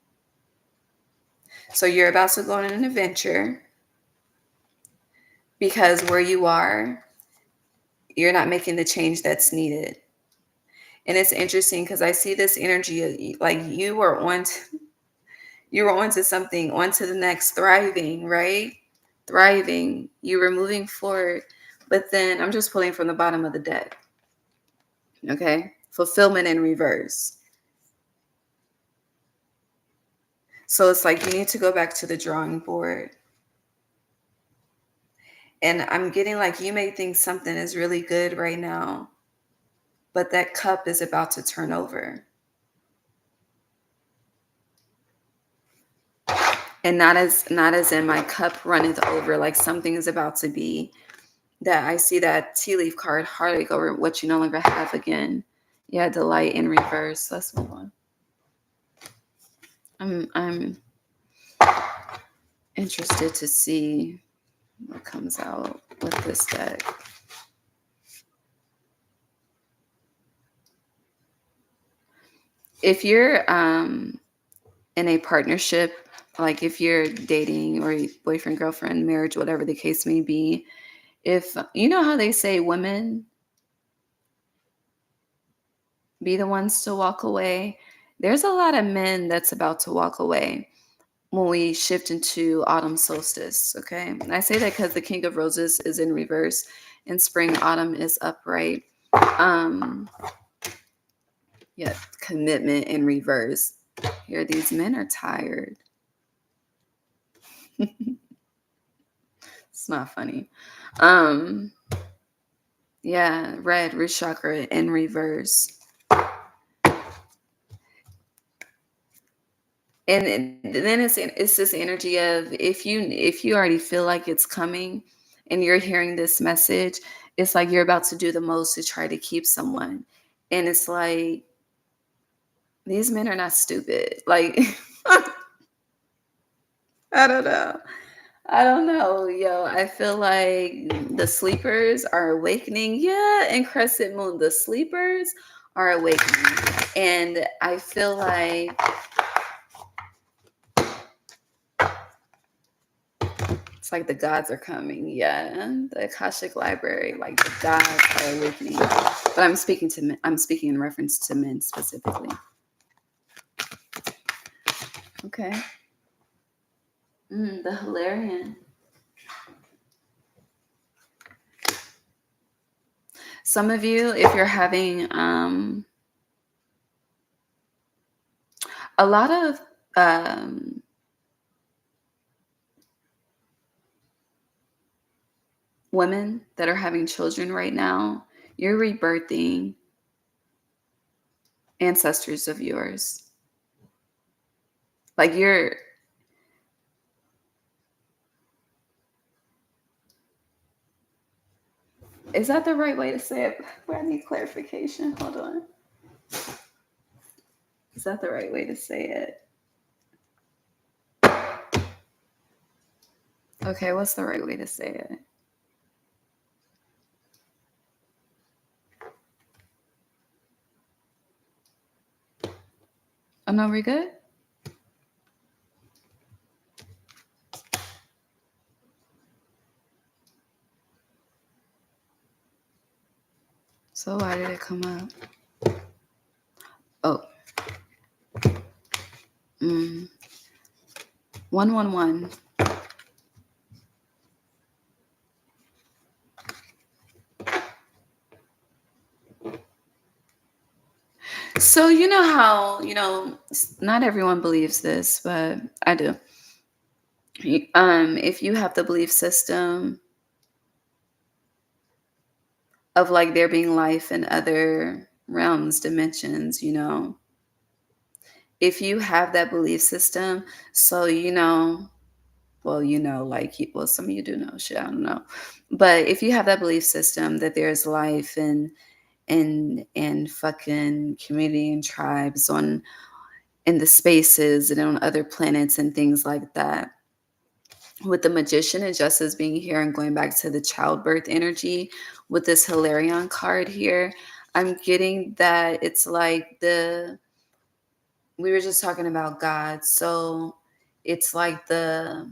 Speaker 1: So you're about to go on an adventure, because where you are, you're not making the change that's needed. And it's interesting because I see this energy like you were onto something, onto the next, thriving, right? Thriving. You were moving forward. But then I'm just pulling from the bottom of the deck. Okay? Fulfillment in reverse. So it's like you need to go back to the drawing board. And I'm getting like you may think something is really good right now, but that cup is about to turn over. And not as in my cup runneth over, like something is about to be, that I see that tea leaf card, heartache over what you no longer have again. Yeah, delight in reverse. Let's move on. I'm interested to see what comes out with this deck. If you're in a partnership, like if you're dating or boyfriend, girlfriend, marriage, whatever the case may be, if you know how they say women be the ones to walk away, there's a lot of men that's about to walk away when we shift into autumn solstice. Okay. And I say that because the King of Roses is in reverse and spring, autumn is upright. Yeah, commitment in reverse. Here, these men are tired. It's not funny. Yeah, red, root chakra in reverse. And then it's this energy of, if you already feel like it's coming and you're hearing this message, it's like you're about to do the most to try to keep someone. And it's like, these men are not stupid. Like, I don't know. Yo, I feel like the sleepers are awakening. Yeah, and crescent moon, the sleepers are awakening. And I feel like it's like the gods are coming. Yeah, the Akashic Library, like the gods are awakening. But I'm speaking to men. I'm speaking in reference to men specifically. Okay. The Hilarion. Some of you, if you're having a lot of women that are having children right now, you're rebirthing ancestors of yours. Like is that the right way to say it? I need clarification. Hold on. Is that the right way to say it? Okay, what's the right way to say it? Oh, no, we're good? So why did it come up? Oh. 111. So you know how, not everyone believes this, but I do. If you have the belief system of like there being life in other realms, dimensions, if you have that belief system, so well, some of you do know, shit, I don't know. But if you have that belief system that there's life and fucking community and tribes in the spaces and on other planets and things like that, with the magician and justice being here and going back to the childbirth energy with this Hilarion card here, I'm getting that it's like we were just talking about God. So it's like the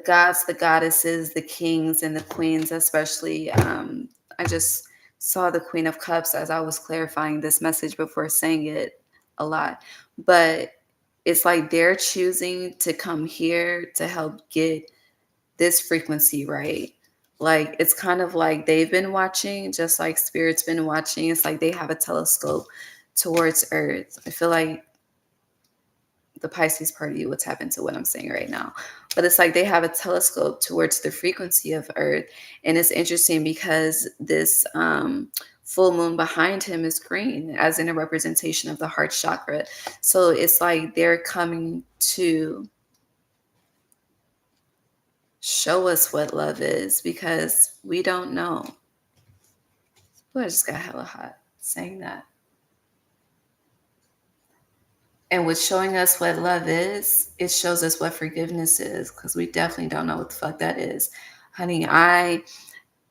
Speaker 1: gods, the goddesses, the kings and the queens, especially. I just saw the Queen of Cups as I was clarifying this message before saying it a lot. But it's like they're choosing to come here to help get this frequency right. Like it's kind of like they've been watching, just like Spirit's been watching. It's like they have a telescope towards Earth. I feel like the Pisces part of you will tap into what I'm saying right now. But it's like they have a telescope towards the frequency of Earth. And it's interesting because this full moon behind him is green, as in a representation of the heart chakra. So it's like they're coming to show us what love is because we don't know. Ooh, I just got hella hot saying that. And with showing us what love is, it shows us what forgiveness is because we definitely don't know what the fuck that is. Honey, I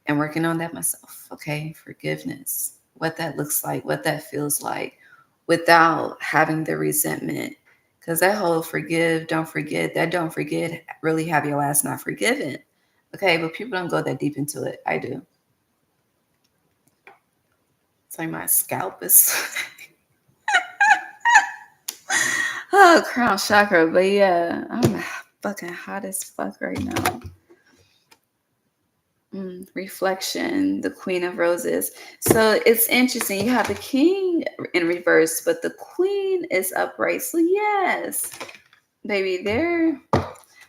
Speaker 1: am working on that myself, okay? Forgiveness, what that looks like, what that feels like without having the resentment. Because that whole forgive, don't forget, that don't forget really have your ass not forgiven. Okay, but people don't go that deep into it. I do. It's like my scalp is oh, crown chakra. But yeah, I'm fucking hot as fuck right now. Reflection, the Queen of Roses. So it's interesting. You have the King in reverse, but the Queen is upright. So yes, baby, there.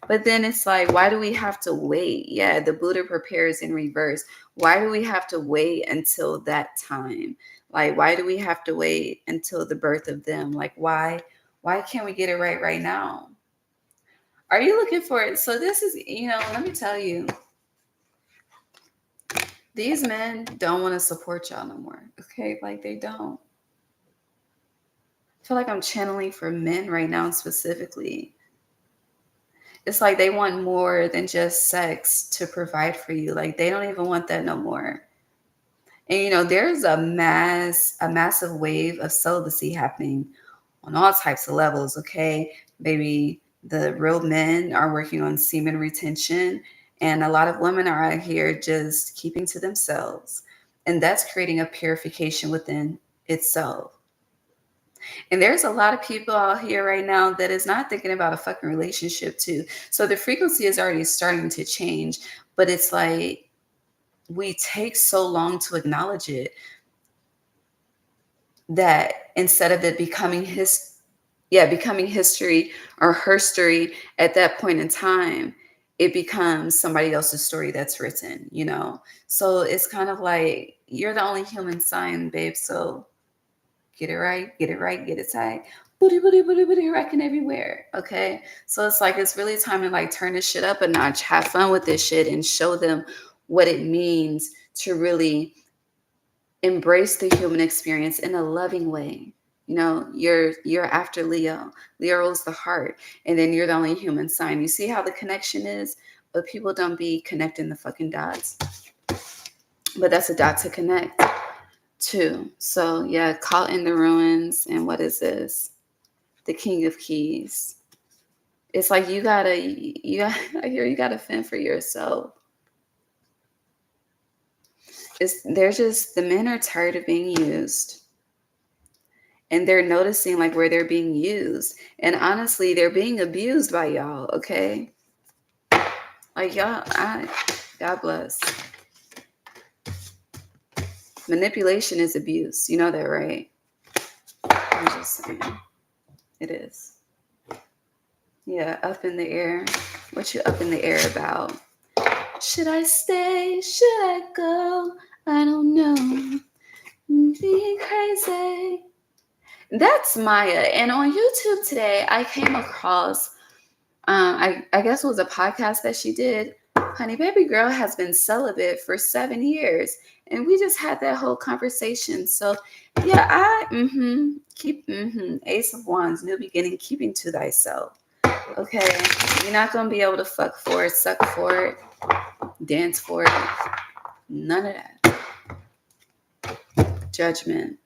Speaker 1: But then it's like, why do we have to wait? Yeah, the Buddha prepares in reverse. Why do we have to wait until that time? Like, why do we have to wait until the birth of them? Like, why can't we get it right now? Are you looking for it? So this is, let me tell you, these men don't want to support y'all no more. Okay, like they don't. I feel like I'm channeling for men right now specifically. It's like they want more than just sex to provide for you. Like they don't even want that no more. And there's a massive wave of celibacy happening on all types of levels. Okay, maybe the real men are working on semen retention, and a lot of women are out here just keeping to themselves, and that's creating a purification within itself. And there's a lot of people out here right now that is not thinking about a fucking relationship too. So the frequency is already starting to change, but it's like we take so long to acknowledge it that instead of it becoming becoming history or herstory at that point in time, it becomes somebody else's story that's written. So it's kind of like you're the only human sign, babe. So get it right, get it tight. Booty, booty, booty, booty, rocking everywhere. Okay. So it's like, it's really time to like turn this shit up a notch, have fun with this shit, and show them what it means to really embrace the human experience in a loving way. You're after Leo. Leo rules the heart, and then you're the only human sign. You see how the connection is, but people don't be connecting the fucking dots. But that's a dot to connect to. So yeah, caught in the ruins. And what is this? The King of Keys. It's like I hear you gotta fend for yourself. The men are tired of being used. And they're noticing like where they're being used. And honestly, they're being abused by y'all, okay? Like God bless. Manipulation is abuse. You know that, right? I'm just saying. It is. Yeah, up in the air. What you up in the air about? Should I stay? Should I go? I don't know. I'm being crazy. That's Maya. And on YouTube today, I came across, I guess it was a podcast that she did. Honey Baby Girl has been celibate for 7 years. And we just had that whole conversation. So, yeah, keep, Ace of Wands, new beginning, keeping to thyself. Okay? You're not going to be able to fuck for it, suck for it, dance for it. None of that. Judgment.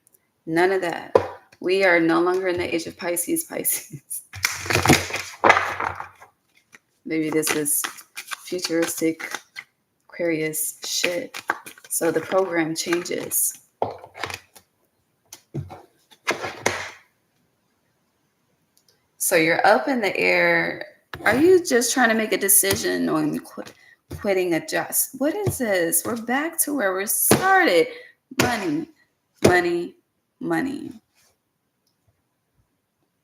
Speaker 1: None of that. We are no longer in the age of Pisces. Maybe this is futuristic Aquarius shit. So the program changes. So you're up in the air. Are you just trying to make a decision on quitting a job? What is this? We're back to where we started. Money, money, money.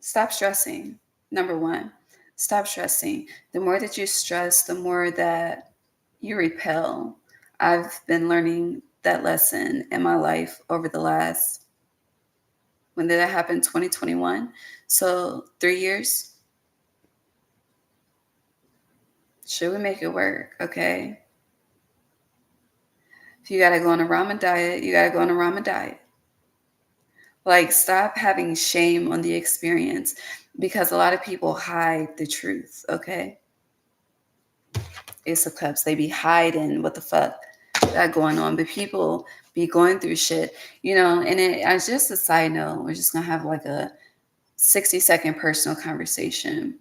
Speaker 1: Stop stressing. Number one, stop stressing. The more that you stress, the more that you repel. I've been learning that lesson in my life over the last, when did that happen? 2021. So 3 years. Should we make it work? Okay. If you got to go on a ramen diet, you got to go on a ramen diet. Like, stop having shame on the experience, because a lot of people hide the truth, okay? Ace of Cups, they be hiding what the fuck that going on. But people be going through shit, and as just a side note, we're just going to have like a 60-second personal conversation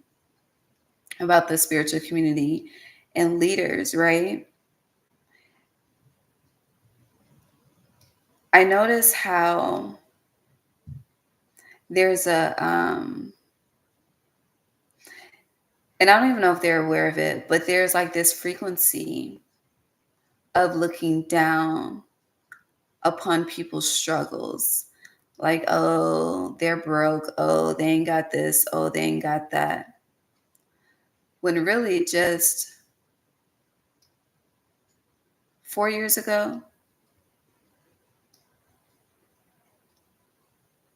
Speaker 1: about the spiritual community and leaders, right? I notice how there's and I don't even know if they're aware of it, but there's like this frequency of looking down upon people's struggles. Like, oh, they're broke. Oh, they ain't got this. Oh, they ain't got that. When really just 4 years ago,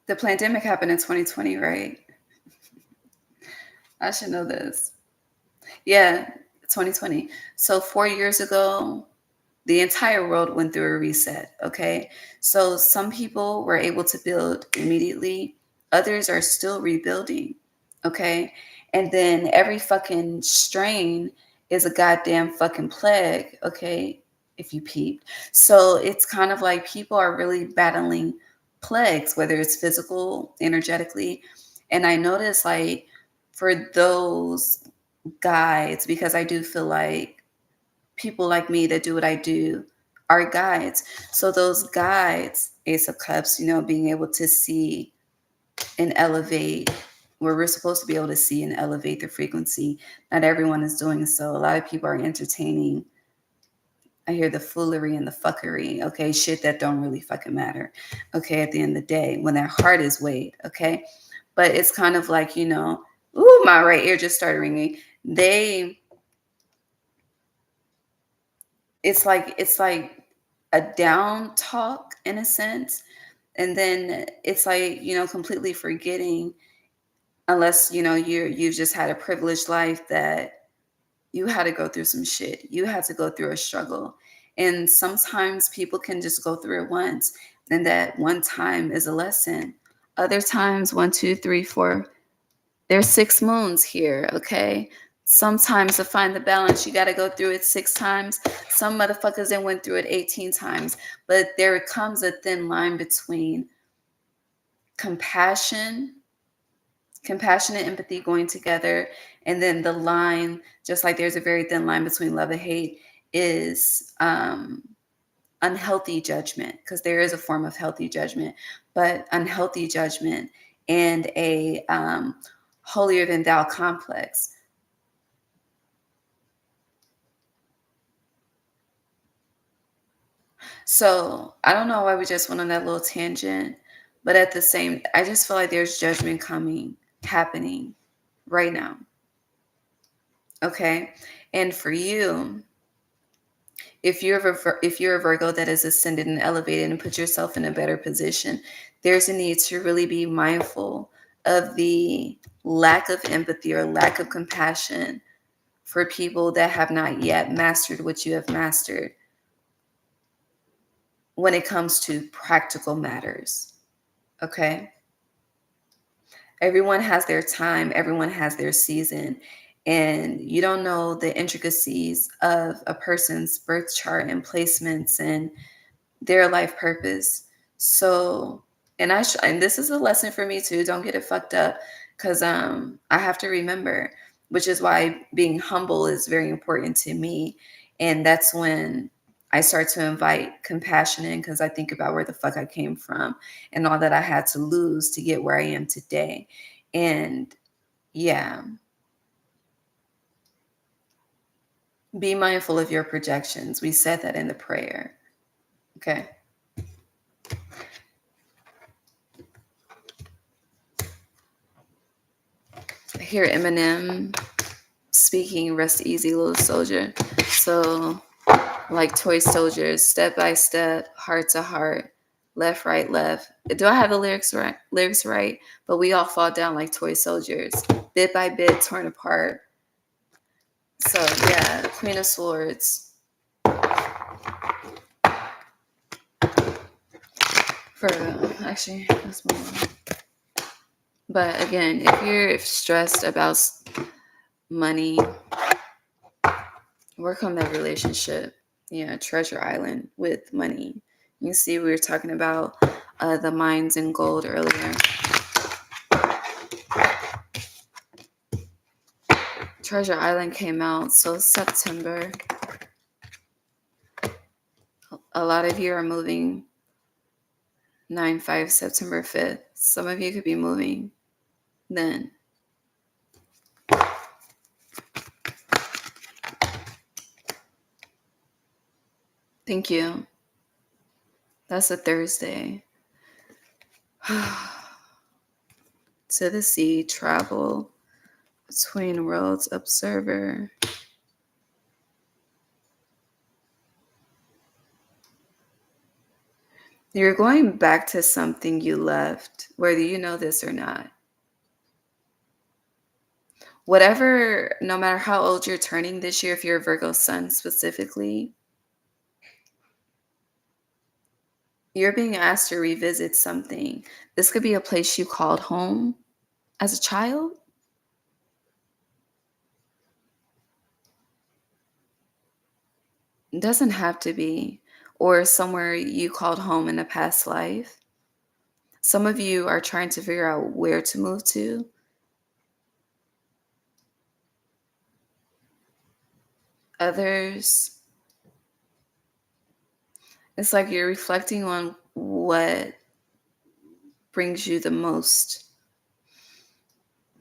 Speaker 1: the pandemic happened in 2020, right? I should know this. Yeah, 2020. So 4 years ago, the entire world went through a reset, okay? So some people were able to build immediately. Others are still rebuilding, okay? And then every fucking strain is a goddamn fucking plague, okay? If you peeped. So it's kind of like people are really battling plagues, whether it's physical, energetically. And I notice, like, for those guides, because I do feel like people like me that do what I do are guides. So those guides, Ace of Cups, being able to see and elevate where we're supposed to be able to see and elevate the frequency. Not everyone is doing so. A lot of people are entertaining. I hear the foolery and the fuckery, okay? Shit that don't really fucking matter, okay, at the end of the day, when their heart is weighed, okay? But it's kind of like, ooh, my right ear just started ringing. It's like a down talk in a sense. And then it's like, completely forgetting, unless, you've just had a privileged life, that you had to go through some shit. You had to go through a struggle. And sometimes people can just go through it once. And that one time is a lesson. Other times, 1, 2, 3, 4. There's 6 moons here, okay? Sometimes to find the balance, you got to go through it 6 times. Some motherfuckers then went through it 18 times. But there comes a thin line between compassion and empathy going together. And then the line, just like there's a very thin line between love and hate, is unhealthy judgment, because there is a form of healthy judgment, but unhealthy judgment and a holier than thou complex. So I don't know why we just went on that little tangent, but at the same, I just feel like there's judgment happening right now. Okay. And for you, if you're a Virgo that is ascended and elevated and put yourself in a better position, there's a need to really be mindful of the lack of empathy or lack of compassion for people that have not yet mastered what you have mastered when it comes to practical matters. Okay? Everyone has their time, everyone has their season, and you don't know the intricacies of a person's birth chart and placements and their life purpose. So, and this is a lesson for me too. Don't get it fucked up, because I have to remember, which is why being humble is very important to me. And that's when I start to invite compassion in, because I think about where the fuck I came from and all that I had to lose to get where I am today. And yeah, be mindful of your projections. We said that in the prayer. Okay. I hear Eminem speaking, rest easy, little soldier. So, like toy soldiers, step by step, heart to heart, left, right, left. Do I have the lyrics right? But we all fall down like toy soldiers, bit by bit, torn apart. So, yeah, Queen of Swords. Virgo. Actually, that's more. But again, if you're stressed about money, work on that relationship. Yeah, Treasure Island with money. You see, we were talking about the mines and gold earlier. Treasure Island came out, so September. A lot of you are moving 9/5, September 5th. Some of you could be moving then. Thank you. That's a Thursday. To the sea, travel between worlds, observer. You're going back to something you left, whether you know this or not. Whatever, no matter how old you're turning this year, if you're a Virgo sun specifically, you're being asked to revisit something. This could be a place you called home as a child. It doesn't have to be. Or somewhere you called home in a past life. Some of you are trying to figure out where to move to. Others, it's like you're reflecting on what brings you the most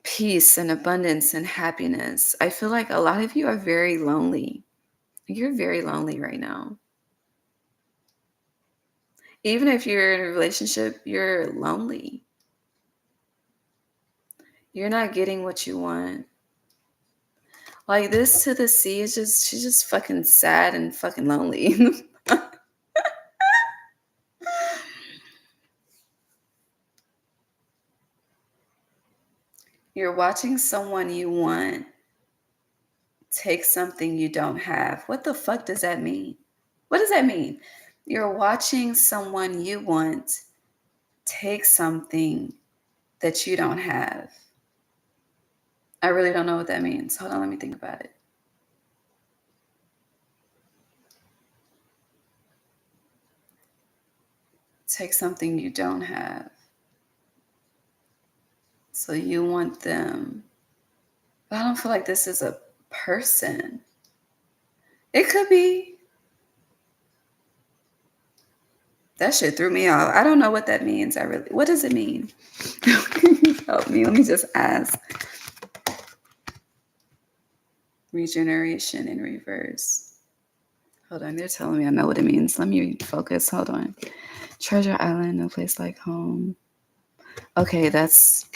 Speaker 1: peace and abundance and happiness. I feel like a lot of you are very lonely. You're very lonely right now. Even if you're in a relationship, you're lonely. You're not getting what you want. Like this to the sea is she's just fucking sad and fucking lonely. You're watching someone you want take something you don't have. What the fuck does that mean? What does that mean? You're watching someone you want take something that you don't have. I really don't know what that means. Hold on, let me think about it. Take something you don't have. So you want them. But I don't feel like this is a person. It could be. That shit threw me off. I don't know what that means. What does it mean? Help me. Let me just ask. Regeneration in reverse. Hold on. They're telling me I know what it means. Let me focus. Hold on. Treasure Island, no place like home. Okay, that's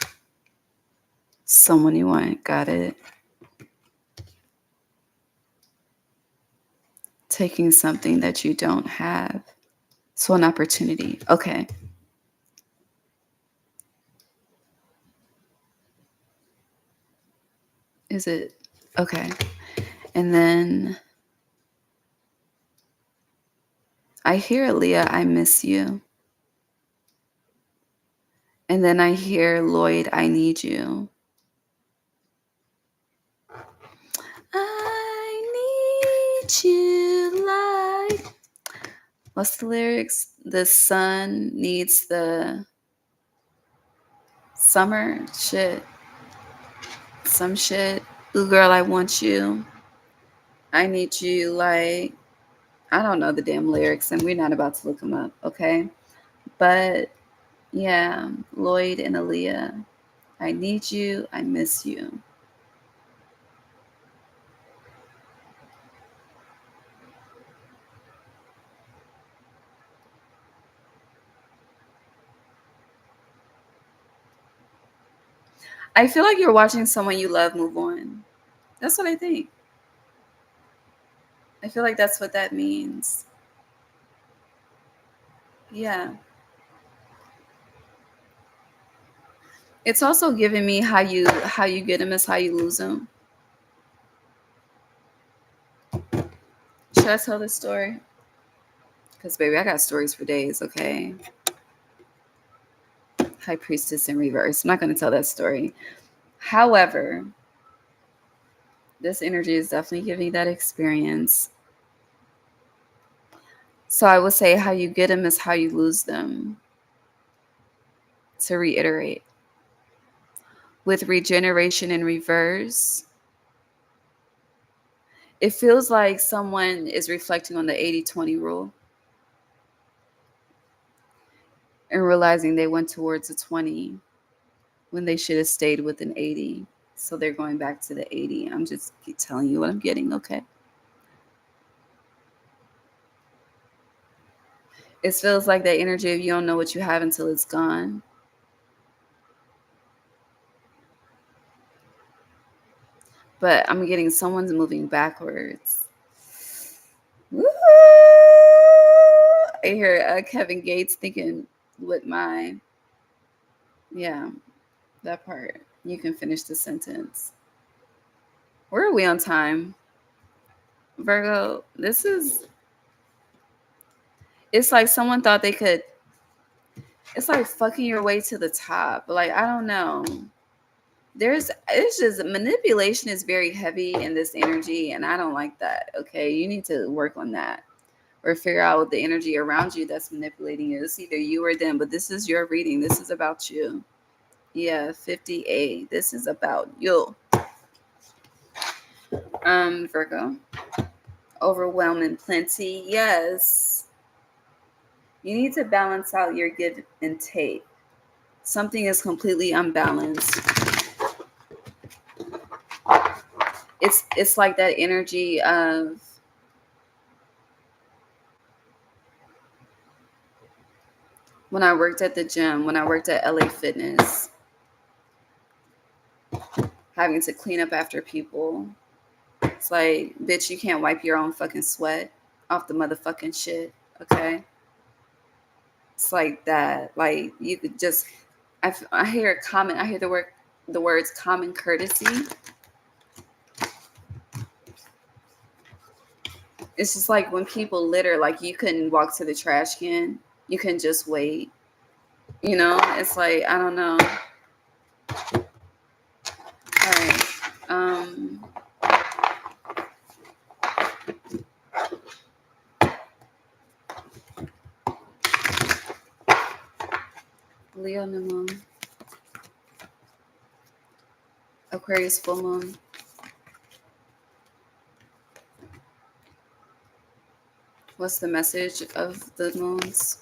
Speaker 1: someone you want. Got it. Taking something that you don't have. So an opportunity. Okay. Is it? Okay. And then I hear, Leah, I miss you. And then I hear, Lloyd, I need you. I need you like. What's the lyrics? The sun needs the summer shit. Some shit. Ooh, girl, I want you. I need you like. I don't know the damn lyrics, and we're not about to look them up, okay? But yeah, Lloyd and Aaliyah. I need you. I miss you. I feel like you're watching someone you love move on. That's what I think. I feel like that's what that means. Yeah. It's also giving me how you get them is how you lose them. Should I tell this story? Because baby, I got stories for days. Okay. High Priestess in reverse. I'm not going to tell that story. However, this energy is definitely giving that experience. So I would say how you get them is how you lose them. To reiterate, with regeneration in reverse, it feels like someone is reflecting on the 80-20 rule and realizing they went towards a 20 when they should have stayed with an 80. So they're going back to the 80. I'm just telling you what I'm getting, okay? It feels like that energy of you don't know what you have until it's gone. But I'm getting someone's moving backwards. Woo! I hear Kevin Gates thinking with my, yeah, that part. You can finish the sentence. Where are we on time? Virgo, it's like someone thought they could, it's like fucking your way to the top. Like, I don't know. It's just manipulation is very heavy in this energy, and I don't like that. Okay, you need to work on that or figure out the energy around you that's manipulating you. It's either you or them, but this is your reading. This is about you. Yeah, 58. This is about you. Virgo. Overwhelming plenty. Yes. You need to balance out your give and take. Something is completely unbalanced. It's like that energy of when I worked at the gym, when I worked at LA Fitness, having to clean up after people. It's like, bitch, you can't wipe your own fucking sweat off the motherfucking shit, okay? It's like that. Like, you could just, I hear a comment, I hear the words common courtesy. It's just like when people litter, like you couldn't walk to the trash can, you can just wait. You know, it's like, I don't know. Leo new moon, Aquarius full moon. What's the message of the moons?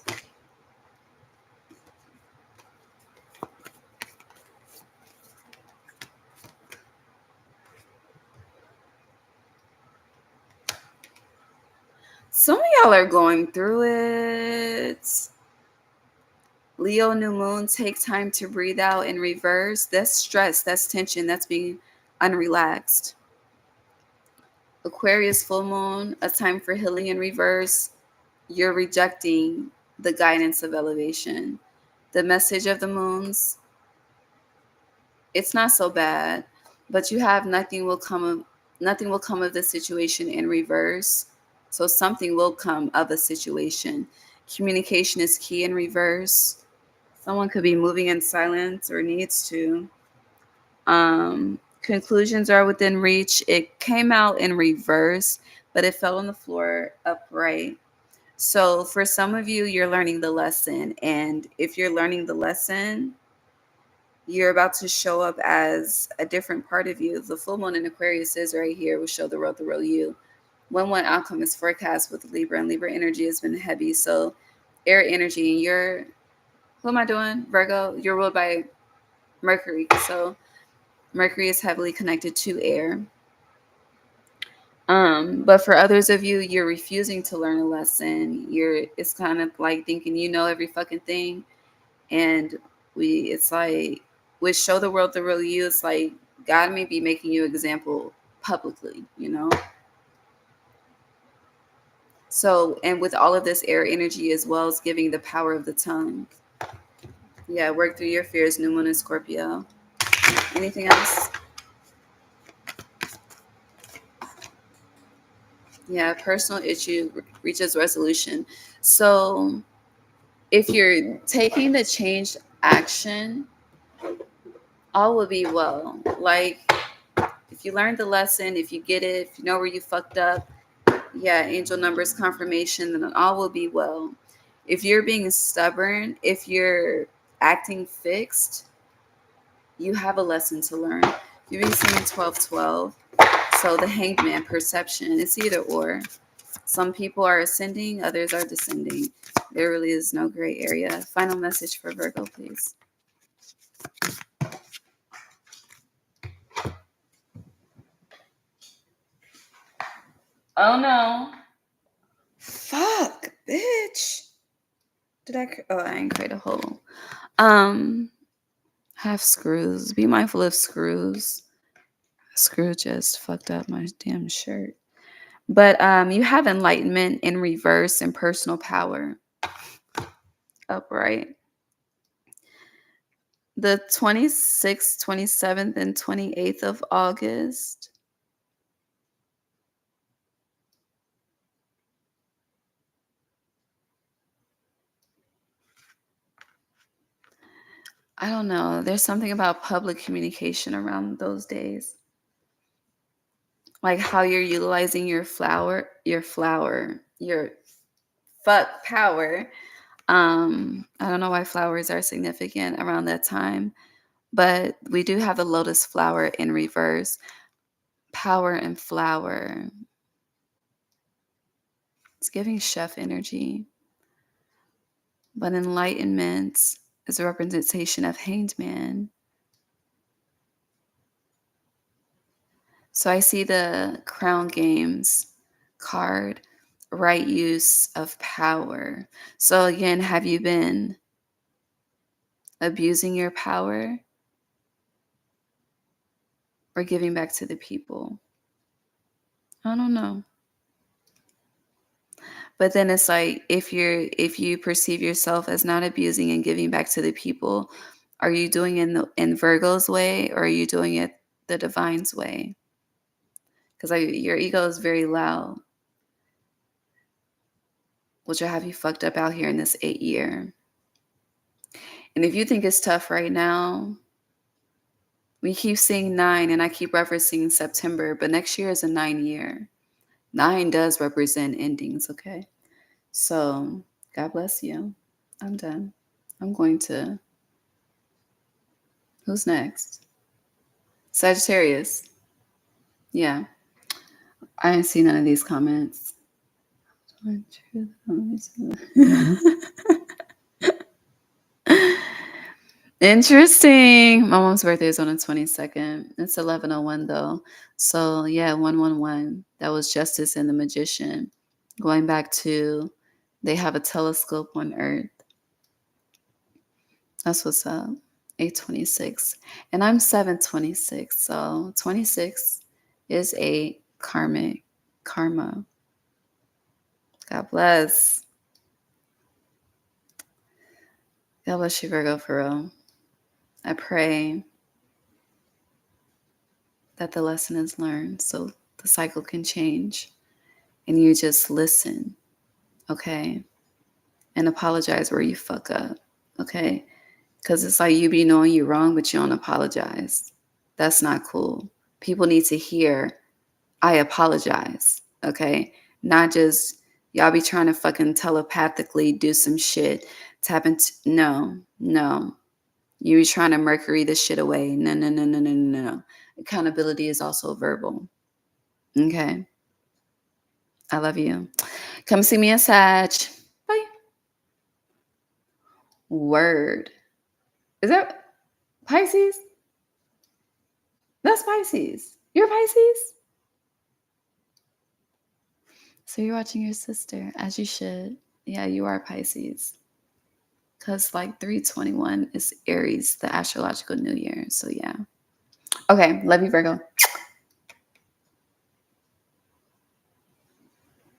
Speaker 1: Some of y'all are going through it. Leo new moon, take time to breathe out in reverse. That's stress, that's tension, that's being unrelaxed. Aquarius full moon, a time for healing in reverse. You're rejecting the guidance of elevation. The message of the moons, it's not so bad, but you have nothing will come of the situation in reverse. So something will come of a situation. Communication is key in reverse. Someone could be moving in silence or needs to. Conclusions are within reach. It came out in reverse, but it fell on the floor upright. So for some of you, you're learning the lesson. And if you're learning the lesson, you're about to show up as a different part of you. The full moon in Aquarius is right here, will show the real you. 1-1 outcome is forecast with Libra, and Libra energy has been heavy. So air energy, you're, who am I doing? Virgo, you're ruled by Mercury. So Mercury is heavily connected to air. But for others of you, you're refusing to learn a lesson. It's kind of like thinking you know every fucking thing. And it's like, with show the world the real you, it's like God may be making you an example publicly, you know? So, and with all of this air energy as well as giving the power of the tongue. Yeah, work through your fears, new moon in Scorpio. Anything else? Yeah, personal issue reaches resolution. So if you're taking the changed action, all will be well. Like, if you learned the lesson, if you get it, if you know where you fucked up, yeah, angel numbers confirmation, then all will be well. If you're being stubborn, if you're acting fixed, you have a lesson to learn. You're being seen in 12-12. So the hanged man, perception, it's either or. Some people are ascending, others are descending. There really is no gray area. Final message for Virgo, please. Oh no. Fuck, bitch. I didn't create a hole. Have screws. Be mindful of screws. Screw just fucked up my damn shirt. But you have enlightenment in reverse and personal power upright. The 26th, 27th, and 28th of August. I don't know. There's something about public communication around those days. Like how you're utilizing your fuck power. I don't know why flowers are significant around that time, but we do have the lotus flower in reverse. Power and flower. It's giving chef energy. But enlightenment is a representation of hanged man. So I see the Crown Games card, right use of power. So again, have you been abusing your power or giving back to the people? I don't know. But then it's like, if you perceive yourself as not abusing and giving back to the people, are you doing it in Virgo's way, or are you doing it the divine's way? Because your ego is very loud, which will have you fucked up out here in this 8 year. And if you think it's tough right now, We keep seeing 9, and I keep referencing September, but next year is a 9 year. 9 does represent endings, okay? So, God bless you. I'm done. I'm going to. Who's next? Sagittarius. Yeah. I didn't see none of these comments. Interesting. My mom's birthday is on the 22nd. It's 11:01 though. So yeah, 111. That was Justice and the Magician. Going back to, they have a telescope on Earth. That's what's up. 826. And I'm 726. So 26 is a karma. God bless. God bless you, Virgo, for real. I pray that the lesson is learned so the cycle can change and you just listen, okay? And apologize where you fuck up, okay? Because it's like you be knowing you're wrong, but you don't apologize. That's not cool. People need to hear, I apologize, okay? Not just y'all be trying to fucking telepathically do some shit. Tap into, no. You be trying to Mercury this shit away. No. Accountability is also verbal, okay? I love you. Come see me in Sag. Bye. Word. Is that Pisces? That's Pisces. You're Pisces? So you're watching your sister, as you should. Yeah, you are Pisces. Because like 321 is Aries, the astrological new year. So yeah. Okay. Love you, Virgo.